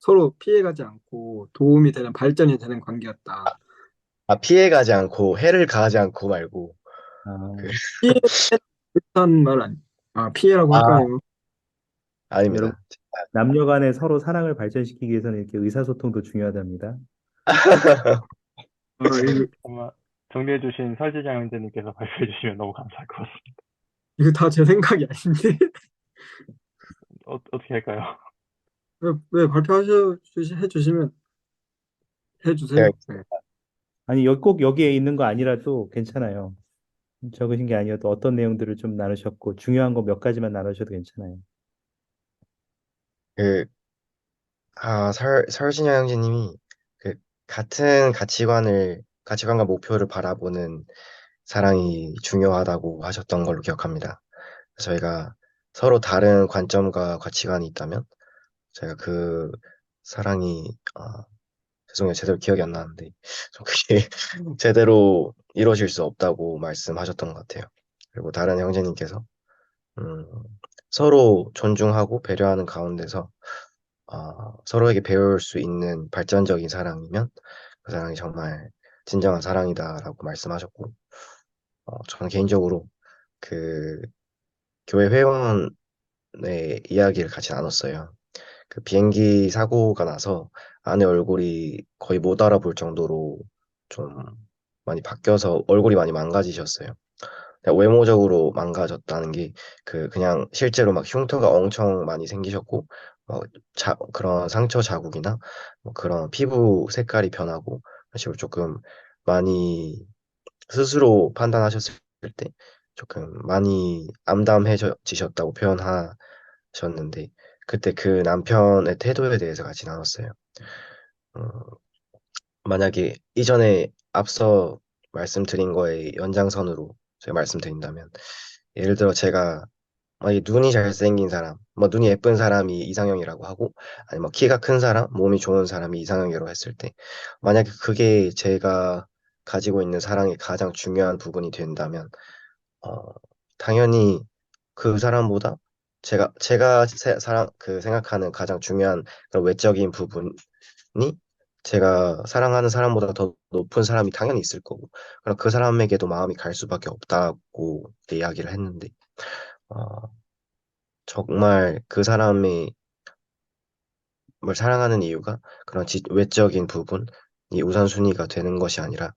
서로 피해가지 않고 도움이 되는 발전이 되는 관계였다. 피해가지 않고 해를 가하지 않고 말고 그, 아, 피해 비슷한 말 아니? 피해라고 아, 할까요? 여러분, 아닙니다. 남녀 간에 서로 사랑을 발전시키기 위해서는 이렇게 의사소통도 중요하답니다. 이거, 아마 정리해주신 설지장 형제님께서 발표해주시면 너무 감사할 것 같습니다. 이거 다 제 생각이 아닌데 어떻게 할까요? 왜 해주시면 제가 해주세요. 네. 아니, 꼭 여기에 있는 거 아니라도 괜찮아요. 적으신 게 아니어도 어떤 내용들을 좀 나누셨고, 중요한 거 몇 가지만 나누셔도 괜찮아요. 그 설진영 형제님이 그 같은 가치관과 목표를 바라보는 사랑이 중요하다고 하셨던 걸로 기억합니다. 저희가 서로 다른 관점과 가치관이 있다면 제가 그 사랑이 죄송해요. 제대로 기억이 안 나는데 좀 그게 제대로 이루어질 수 없다고 말씀하셨던 것 같아요. 그리고 다른 형제님께서 음, 서로 존중하고 배려하는 가운데서 서로에게 배울 수 있는 발전적인 사랑이면 그 사랑이 정말 진정한 사랑이다라고 말씀하셨고, 저는 개인적으로 그 교회 회원의 이야기를 같이 나눴어요. 그 비행기 사고가 나서 아내 얼굴이 거의 못 알아볼 정도로 좀 많이 바뀌어서 얼굴이 많이 망가지셨어요. 그냥 외모적으로 망가졌다는 게 그냥 실제로 막 흉터가 엄청 많이 생기셨고, 그런 상처 자국이나 뭐 그런 피부 색깔이 변하고 그런 식으로 조금 많이 스스로 판단하셨을 때 조금 많이 암담해지셨다고 표현하셨는데, 그때 그 남편의 태도에 대해서 같이 나눴어요. 어, 만약에 이전에 앞서 말씀드린 거에 연장선으로 제가 말씀드린다면, 예를 들어 제가 만약에 눈이 잘생긴 사람, 뭐 눈이 예쁜 사람이 이상형이라고 하고, 아니 뭐 키가 큰 사람, 몸이 좋은 사람이 이상형이라고 했을 때, 만약에 그게 제가 가지고 있는 사랑의 가장 중요한 부분이 된다면, 어, 당연히 그 사람보다 제가 생각하는 가장 중요한 그런 외적인 부분이 제가 사랑하는 사람보다 더 높은 사람이 당연히 있을 거고, 그럼 그 사람에게도 마음이 갈 수밖에 없다고 이야기를 했는데, 어, 정말 그 사람이 뭘 사랑하는 이유가 그런 외적인 부분이 우선순위가 되는 것이 아니라,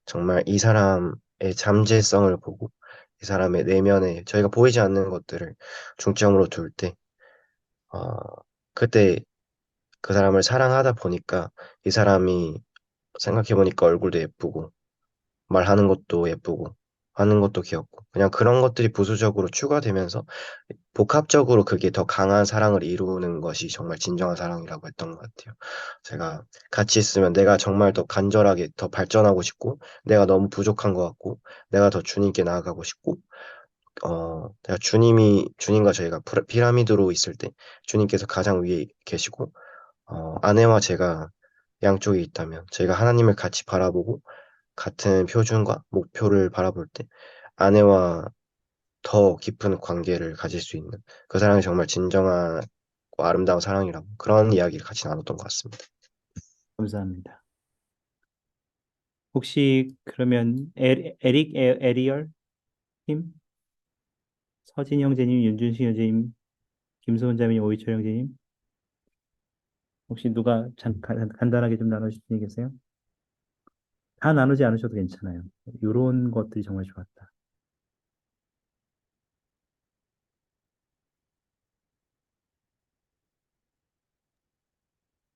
정말 이 사람의 잠재성을 보고 이 사람의 내면에 저희가 보이지 않는 것들을 중점으로 둘 때, 어, 그때 그 사람을 사랑하다 보니까 이 사람이 생각해보니까 얼굴도 예쁘고 말하는 것도 예쁘고 하는 것도 귀엽고, 그냥 그런 것들이 부수적으로 추가되면서 복합적으로 그게 더 강한 사랑을 이루는 것이 정말 진정한 사랑이라고 했던 것 같아요. 제가 같이 있으면 내가 정말 더 간절하게 더 발전하고 싶고, 내가 너무 부족한 것 같고, 내가 더 주님께 나아가고 싶고, 내가 주님과 저희가 피라미드로 있을 때 주님께서 가장 위에 계시고, 아내와 제가 양쪽에 있다면 저희가 하나님을 같이 바라보고 같은 표준과 목표를 바라볼 때 아내와 더 깊은 관계를 가질 수 있는 그 사랑이 정말 진정한 아름다운 사랑이라고, 그런 이야기를 같이 나눴던 것 같습니다. 감사합니다. 혹시 그러면 에릭 에리얼 팀, 서진 형제님, 윤준식 형제님, 김소은 자매님, 오이철 형제님, 혹시 누가 간단하게 좀 나눠주실 분 계세요? 다 나누지 않으셔도 괜찮아요. 이런 것들이 정말 좋았다.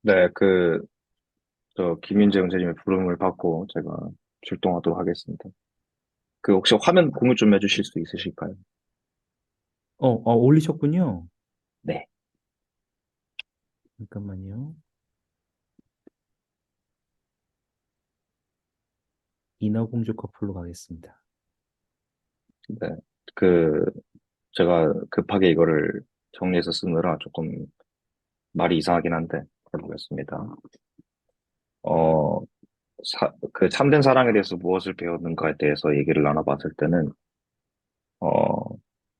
네, 저 김민재 형제님의 부름을 받고 제가 출동하도록 하겠습니다. 혹시 화면 공유 좀 해주실 수 있으실까요? 올리셨군요. 네. 잠깐만요. 인어공주 커플로 가겠습니다. 네. 그, 제가 급하게 이거를 정리해서 쓰느라 조금 말이 이상하긴 한데, 해보겠습니다. 어, 참된 사랑에 대해서 무엇을 배웠는가에 대해서 얘기를 나눠봤을 때는, 어,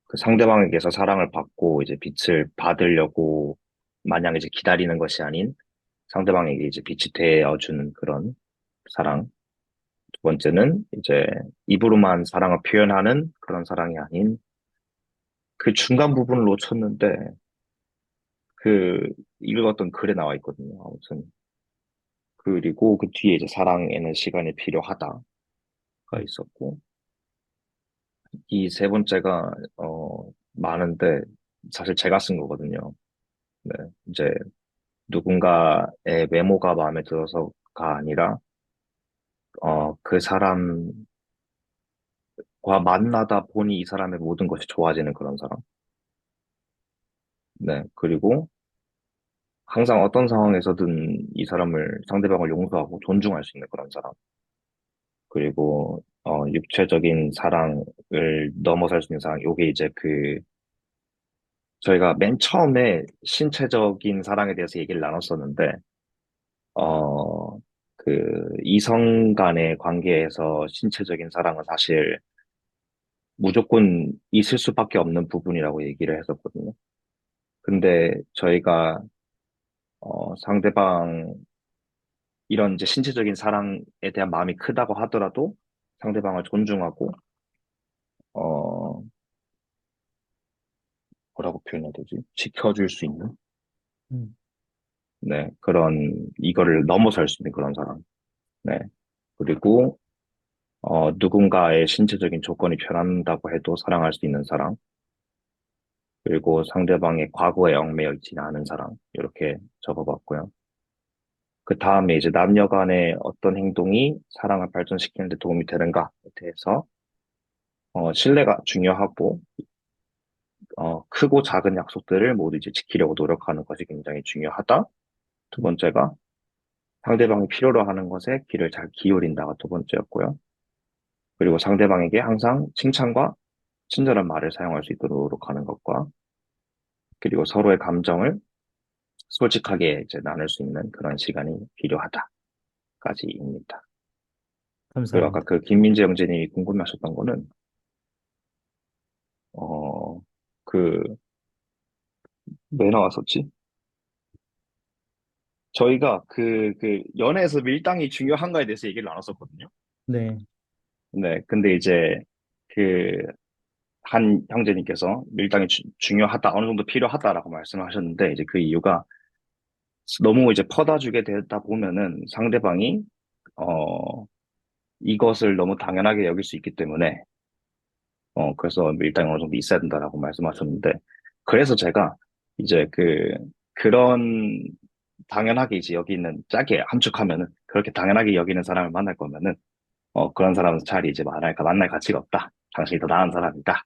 그 상대방에게서 사랑을 받고 이제 빛을 받으려고 마냥 이제 기다리는 것이 아닌 상대방에게 이제 빛이 되어주는 그런 사랑. 두 번째는 이제 입으로만 사랑을 표현하는 그런 사랑이 아닌 그 중간 부분을 놓쳤는데 그 읽었던 글에 나와 있거든요. 아무튼 그리고 그 뒤에 이제 사랑에는 시간이 필요하다가 있었고, 이 세 번째가 많은데 사실 제가 쓴 거거든요. 네, 이제 누군가의 외모가 마음에 들어서가 아니라 그 사람과 만나다 보니 이 사람의 모든 것이 좋아지는 그런 사람. 네, 그리고 항상 어떤 상황에서든 이 사람을 상대방을 용서하고 존중할 수 있는 그런 사람. 그리고 육체적인 사랑을 넘어설 수 있는 사랑. 요게 이제 저희가 맨 처음에 신체적인 사랑에 대해서 얘기를 나눴었는데, 어, 이성 간의 관계에서 신체적인 사랑은 사실 무조건 있을 수밖에 없는 부분이라고 얘기를 했었거든요. 근데 저희가 상대방 이런 이제 신체적인 사랑에 대한 마음이 크다고 하더라도 상대방을 존중하고 어 뭐라고 표현해야 되지? 지켜줄 수 있는 음, 네 그런 이거를 넘어설 수 있는 그런 사람. 네 그리고 누군가의 신체적인 조건이 변한다고 해도 사랑할 수 있는 사람. 그리고 상대방의 과거에 얽매여 있지는 않은 사람. 이렇게 적어봤고요. 그 다음에 이제 남녀 간의 어떤 행동이 사랑을 발전시키는 데 도움이 되는가에 대해서 신뢰가 중요하고 크고 작은 약속들을 모두 이제 지키려고 노력하는 것이 굉장히 중요하다. 두 번째가 상대방이 필요로 하는 것에 귀를 잘 기울인다가 두 번째였고요. 그리고 상대방에게 항상 칭찬과 친절한 말을 사용할 수 있도록 노력하는 것과 그리고 서로의 감정을 솔직하게 이제 나눌 수 있는 그런 시간이 필요하다까지입니다. 그리고 아까 감사합니다. 그 김민재 형제님이 궁금해하셨던 거는 그 왜 나왔었지? 저희가 그 연애에서 밀당이 중요한가에 대해서 얘기를 나눴었거든요. 네, 네, 근데 이제 그 한 형제님께서 밀당이 중요하다, 어느 정도 필요하다라고 말씀하셨는데 이제 그 이유가 너무 이제 퍼다 주게 되다 보면은 상대방이 어 이것을 너무 당연하게 여길 수 있기 때문에 그래서 밀당이 어느 정도 있어야 된다라고 말씀하셨는데 그래서 제가 이제 그런 당연하게 이제 여기는 짜게 함축하면은 그렇게 당연하게 여기는 사람을 만날 거면은 그런 사람은 차라리 이제 만날 가치가 없다. 당신이 더 나은 사람이다.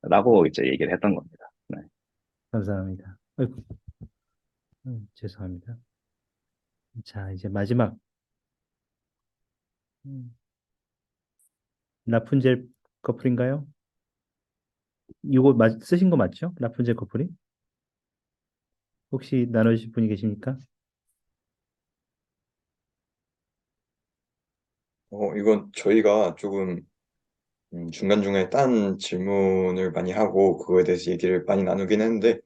라고 이제 얘기를 했던 겁니다. 네. 감사합니다. 아이고, 죄송합니다. 자, 이제 마지막 음, 라푼젤 커플인가요? 이거 쓰신 거 맞죠? 라푼젤 커플이? 혹시 나눠주실 분이 계십니까? 이건 저희가 조금 중간중간에 딴 질문을 많이 하고 그거에 대해서 얘기를 많이 나누긴 했는데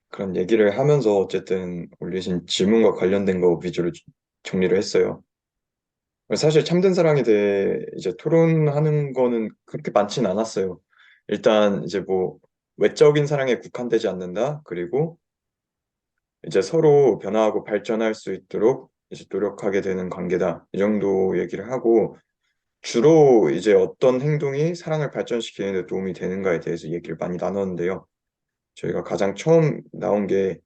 그런 얘기를 하면서 어쨌든 올리신 질문과 관련된 거 위주로 정리를 했어요. 사실 참된 사랑에 대해 이제 토론하는 거는 그렇게 많진 않았어요. 일단 이제 뭐 외적인 사랑에 국한되지 않는다. 그리고 이제 서로 변화하고 발전할 수 있도록 이제 노력하게 되는 관계다. 이 정도 얘기를 하고 주로 이제 어떤 행동이 사랑을 발전시키는 데 도움이 되는가에 대해서 얘기를 많이 나눴는데요. 저희가 가장 처음 나온 게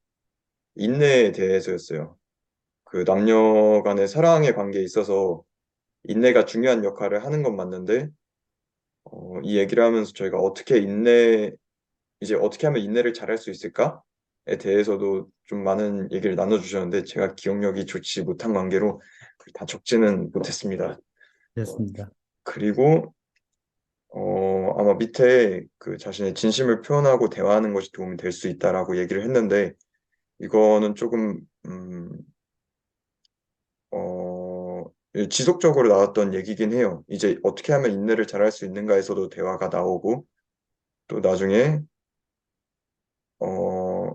인내에 대해서였어요. 그 남녀 간의 사랑의 관계에 있어서 인내가 중요한 역할을 하는 건 맞는데, 이 얘기를 하면서 저희가 이제 어떻게 하면 인내를 잘할 수 있을까에 대해서도 좀 많은 얘기를 나눠주셨는데, 제가 기억력이 좋지 못한 관계로 다 적지는 못했습니다. 됐습니다. 그리고 아마 밑에 그 자신의 진심을 표현하고 대화하는 것이 도움이 될 수 있다라고 얘기를 했는데, 이거는 조금, 어, 지속적으로 나왔던 얘기긴 해요. 이제 어떻게 하면 인내를 잘할 수 있는가에서도 대화가 나오고, 또 나중에, 어,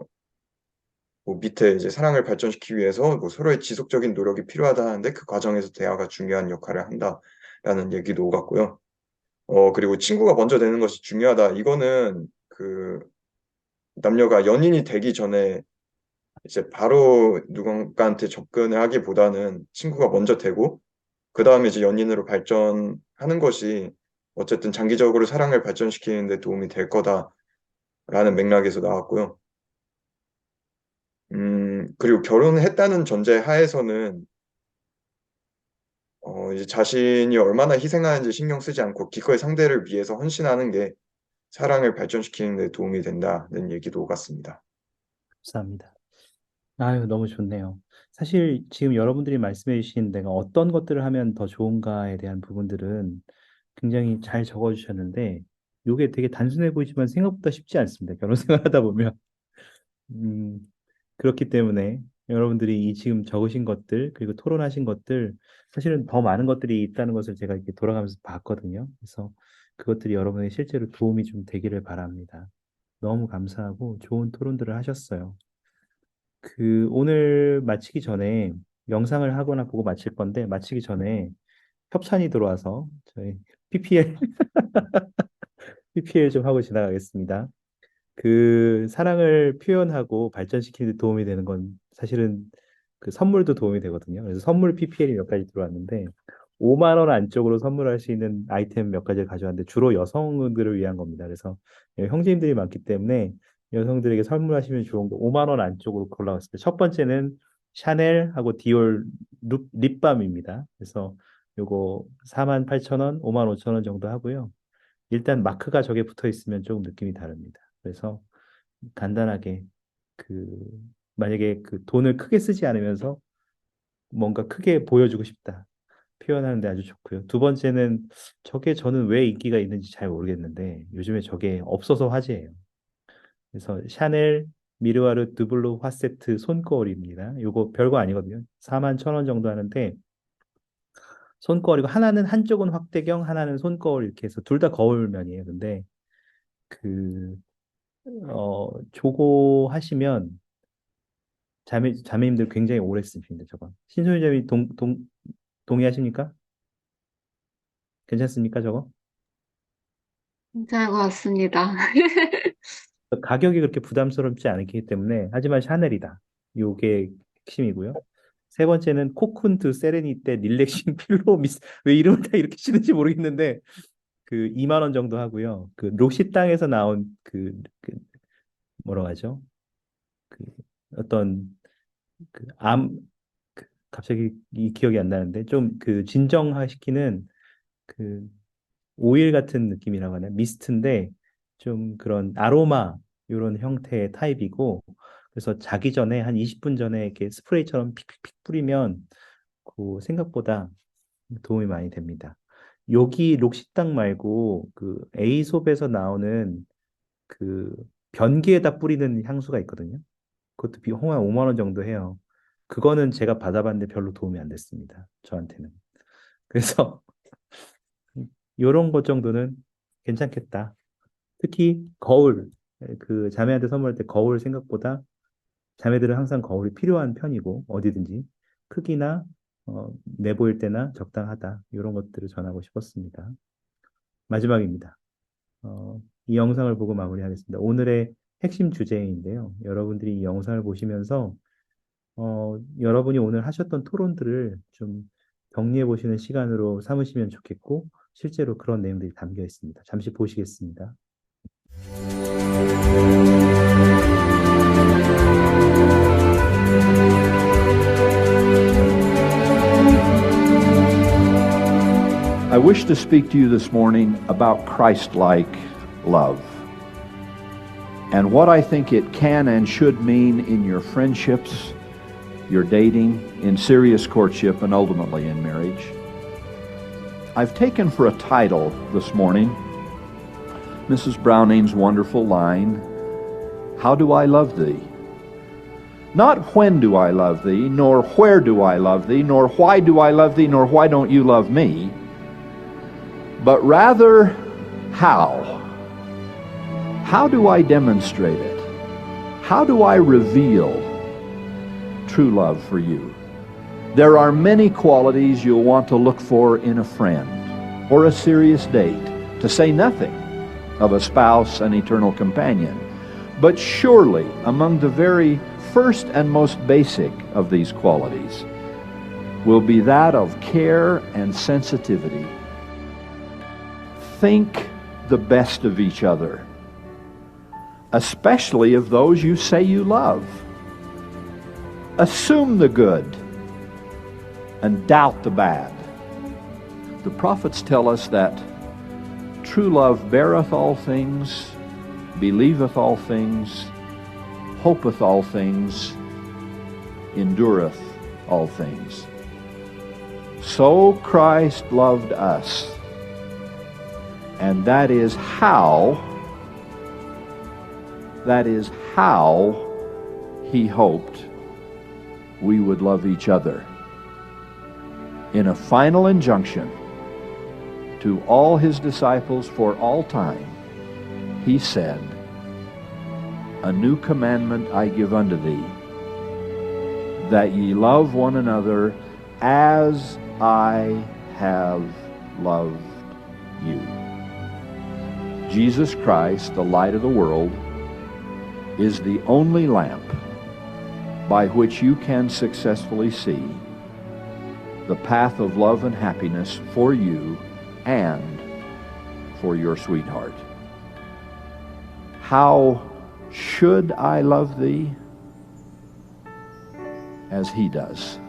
뭐 밑에 이제 사랑을 발전시키기 위해서 뭐 서로의 지속적인 노력이 필요하다 하는데 그 과정에서 대화가 중요한 역할을 한다라는 얘기도 오갔고요. 그리고 친구가 먼저 되는 것이 중요하다. 이거는 그 남녀가 연인이 되기 전에 이제 바로 누군가한테 접근을 하기보다는 친구가 먼저 되고 그 다음에 이제 연인으로 발전하는 것이 어쨌든 장기적으로 사랑을 발전시키는 데 도움이 될 거다라는 맥락에서 나왔고요. 그리고 결혼했다는 전제 하에서는 이제 자신이 얼마나 희생하는지 신경 쓰지 않고 기꺼이 상대를 위해서 헌신하는 게 사랑을 발전시키는 데 도움이 된다는 얘기도 오갔습니다. 감사합니다. 아유, 너무 좋네요. 사실 지금 여러분들이 말씀해 주신 내가 어떤 것들을 하면 더 좋은가에 대한 부분들은 굉장히 잘 적어 주셨는데, 이게 되게 단순해 보이지만 생각보다 쉽지 않습니다. 결혼 생활 하다 보면. 음, 그렇기 때문에 여러분들이 이 지금 적으신 것들, 그리고 토론하신 것들, 사실은 더 많은 것들이 있다는 것을 제가 이렇게 돌아가면서 봤거든요. 그래서 그것들이 여러분에게 실제로 도움이 좀 되기를 바랍니다. 너무 감사하고 좋은 토론들을 하셨어요. 오늘 마치기 전에 영상을 하거나 보고 마칠 건데, 마치기 전에 협찬이 들어와서 저희 PPL, PPL 좀 하고 지나가겠습니다. 사랑을 표현하고 발전시키는 데 도움이 되는 건 사실은 선물도 도움이 되거든요. 그래서 선물 PPL이 몇 가지 들어왔는데, 5만 원 안쪽으로 선물할 수 있는 아이템 몇 가지를 가져왔는데, 주로 여성들을 위한 겁니다. 그래서 형제님들이 많기 때문에 여성들에게 선물하시면 좋은 거 5만 원 안쪽으로 골라왔습니다. 첫 번째는 샤넬하고 디올 립밤입니다. 그래서 요거 48,000원, 55,000원 정도 하고요. 일단 마크가 저게 붙어 있으면 조금 느낌이 다릅니다. 그래서 간단하게 그 만약에 돈을 크게 쓰지 않으면서 뭔가 크게 보여주고 싶다 표현하는데 아주 좋고요. 두 번째는 저게 저는 왜 인기가 있는지 잘 모르겠는데 요즘에 저게 없어서 화제예요. 그래서 샤넬 미르와르 드블로 화세트 손거울입니다. 요거 별거 아니거든요. 41,000원 정도 하는데 손거울이고, 하나는 한쪽은 확대경, 하나는 손거울, 이렇게 해서 둘 다 거울면이에요. 근데 그 저거 하시면 자매님들 굉장히 오래 쓰십니다. 저거. 신소희 자매 동의하십니까? 괜찮습니까, 저거? 괜찮은 것 같습니다. 가격이 그렇게 부담스럽지 않기 때문에, 하지만 샤넬이다. 요게 핵심이고요. 세 번째는 코쿤트 세레니테 릴렉싱 필로우 미스. 왜 이름을 다 이렇게 쓰는지 모르겠는데 2만 원 정도 하고요. 록시땅에서 나온 뭐라고 하죠? 어떤 암 갑자기 이 기억이 안 나는데, 좀 진정화시키는 오일 같은 느낌이라고 하나, 미스트인데 좀 그런 아로마 이런 형태의 타입이고, 그래서 자기 전에 한 20분 전에 이렇게 스프레이처럼 픽픽픽 뿌리면 생각보다 도움이 많이 됩니다. 여기 록시땅 말고 에이솝에서 나오는 변기에다 뿌리는 향수가 있거든요. 그것도 비용 한 5만 원 정도 해요. 그거는 제가 받아봤는데 별로 도움이 안 됐습니다. 저한테는. 그래서 이런 것 정도는 괜찮겠다. 특히 거울. 자매한테 선물할 때 거울, 생각보다 자매들은 항상 거울이 필요한 편이고, 어디든지 크기나 내보일 때나 적당하다. 이런 것들을 전하고 싶었습니다. 마지막입니다. 이 영상을 보고 마무리하겠습니다. 오늘의 핵심 주제인데요. 여러분들이 이 영상을 보시면서 여러분이 오늘 하셨던 토론들을 좀 정리해 보시는 시간으로 삼으시면 좋겠고, 실제로 그런 내용들이 담겨 있습니다. 잠시 보시겠습니다. I wish to speak to you this morning about Christ-like love and what I think it can and should mean in your friendships, your dating, in serious courtship, and ultimately in marriage. I've taken for a title this morning Mrs. Browning's wonderful line, "How do I love thee?" Not when do I love thee, nor where do I love thee, nor why do I love thee, nor why don't you love me, but rather how. How do I demonstrate it? How do I reveal true love for you? There are many qualities you'll want to look for in a friend or a serious date, to say nothing of a spouse and eternal companion. But surely among the very first and most basic of these qualities will be that of care and sensitivity. Think the best of each other, especially of those you say you love. Assume the good and doubt the bad. The prophets tell us that true love beareth all things, believeth all things, hopeth all things, endureth all things. So Christ loved us, and that is how He hoped we would love each other. In a final injunction to all his disciples for all time, he said, "A new commandment I give unto thee, that ye love one another as I have loved you." Jesus Christ, the light of the world, is the only lamp by which you can successfully see the path of love and happiness for you and for your sweetheart. How should I love thee? As he does.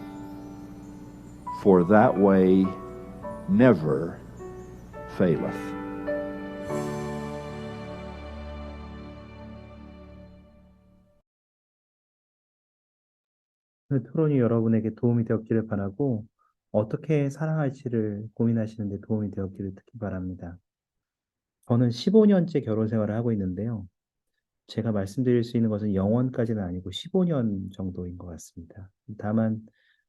For that way never faileth. 오늘 토론이 여러분에게 도움이 되었기를 바라고 어떻게 사랑할지를 고민하시는 데 도움이 되었기를 특히 바랍니다. 저는 15년째 결혼 생활을 하고 있는데요. 제가 말씀드릴 수 있는 것은 영원까지는 아니고 15년 정도인 것 같습니다. 다만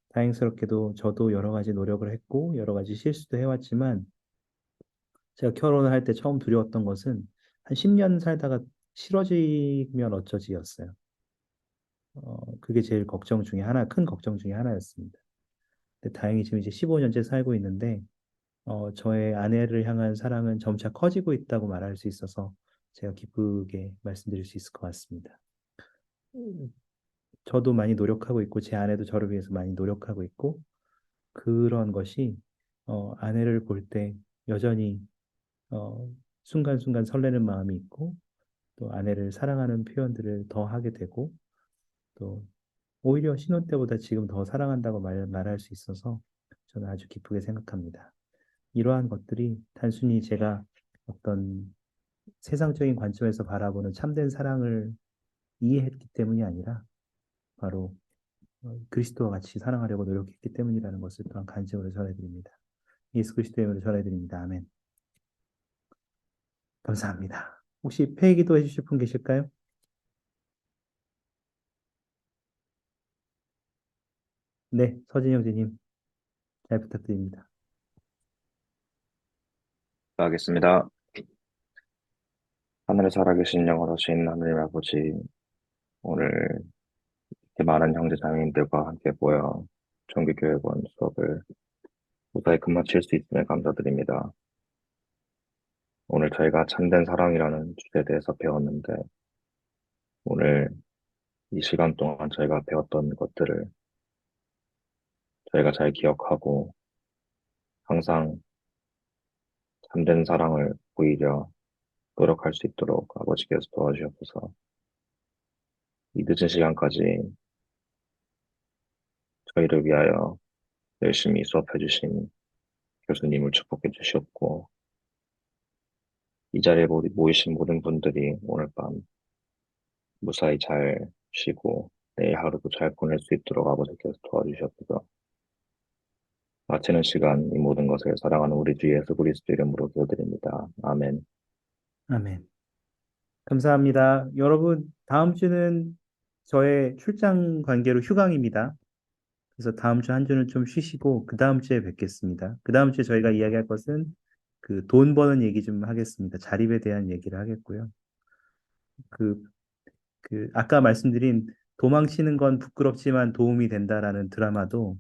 다행스럽게도 저도 여러 가지 노력을 했고 여러 가지 실수도 해왔지만 제가 결혼을 할 때 처음 두려웠던 것은 한 10년 살다가 싫어지면 어쩌지였어요. 그게 제일 걱정 중에 하나, 큰 걱정 중에 하나였습니다. 근데 다행히 지금 이제 15년째 살고 있는데 저의 아내를 향한 사랑은 점차 커지고 있다고 말할 수 있어서 제가 기쁘게 말씀드릴 수 있을 것 같습니다. 저도 많이 노력하고 있고 제 아내도 저를 위해서 많이 노력하고 있고 그런 것이 아내를 볼 때 여전히 순간순간 설레는 마음이 있고 또 아내를 사랑하는 표현들을 더 하게 되고 또 오히려 신혼 때보다 지금 더 사랑한다고 말할 수 있어서 저는 아주 기쁘게 생각합니다. 이러한 것들이 단순히 제가 어떤 세상적인 관점에서 바라보는 참된 사랑을 이해했기 때문이 아니라 바로 그리스도와 같이 사랑하려고 노력했기 때문이라는 것을 또한 간증으로 전해드립니다. 예수 그리스도의 이름으로 전해드립니다. 아멘. 감사합니다. 혹시 폐기도 해주실 분 계실까요? 네, 서진 형제님 잘 부탁드립니다. 하겠습니다. 하늘에 살아계신 영원하신 하느님 아버지, 오늘 이렇게 많은 형제 자매님들과 함께 모여 정규교회원 수업을 무사히 끝마칠 수 있음에 감사드립니다. 오늘 저희가 참된 사랑이라는 주제에 대해서 배웠는데, 오늘 이 시간 동안 저희가 배웠던 것들을 저희가 잘 기억하고 항상 참된 사랑을 보이려 노력할 수 있도록 아버지께서 도와주셔서 이 늦은 시간까지 저희를 위하여 열심히 수업해 주신 교수님을 축복해 주셨고, 이 자리에 모이신 모든 분들이 오늘 밤 무사히 잘 쉬고 내일 하루도 잘 보낼 수 있도록 아버지께서 도와주셔서 마치는 시간 이 모든 것을 사랑하는 우리 주 예수 그리스도 이름으로 기도드립니다. 아멘. 아멘. 감사합니다. 여러분, 다음 주는 저의 출장 관계로 휴강입니다. 그래서 다음 주 한 주는 좀 쉬시고 그 다음 주에 뵙겠습니다. 그 다음 주에 저희가 이야기할 것은 그 돈 버는 얘기 좀 하겠습니다. 자립에 대한 얘기를 하겠고요. 아까 말씀드린 도망치는 건 부끄럽지만 도움이 된다라는 드라마도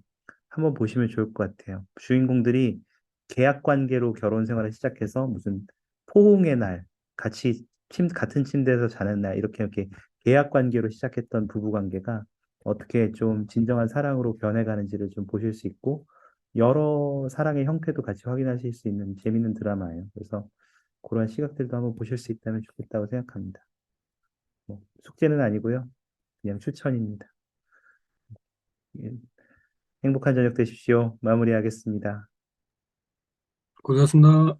한번 보시면 좋을 것 같아요. 주인공들이 계약 관계로 결혼 생활을 시작해서 무슨 포옹의 날, 같이 같은 침대에서 자는 날 이렇게 계약 관계로 시작했던 부부 관계가 어떻게 좀 진정한 사랑으로 변해가는지를 좀 보실 수 있고 여러 사랑의 형태도 같이 확인하실 수 있는 재밌는 드라마예요. 그래서 그런 시각들도 한번 보실 수 있다면 좋겠다고 생각합니다. 숙제는 아니고요. 그냥 추천입니다. 예, 행복한 저녁 되십시오. 마무리하겠습니다. 고생하셨습니다.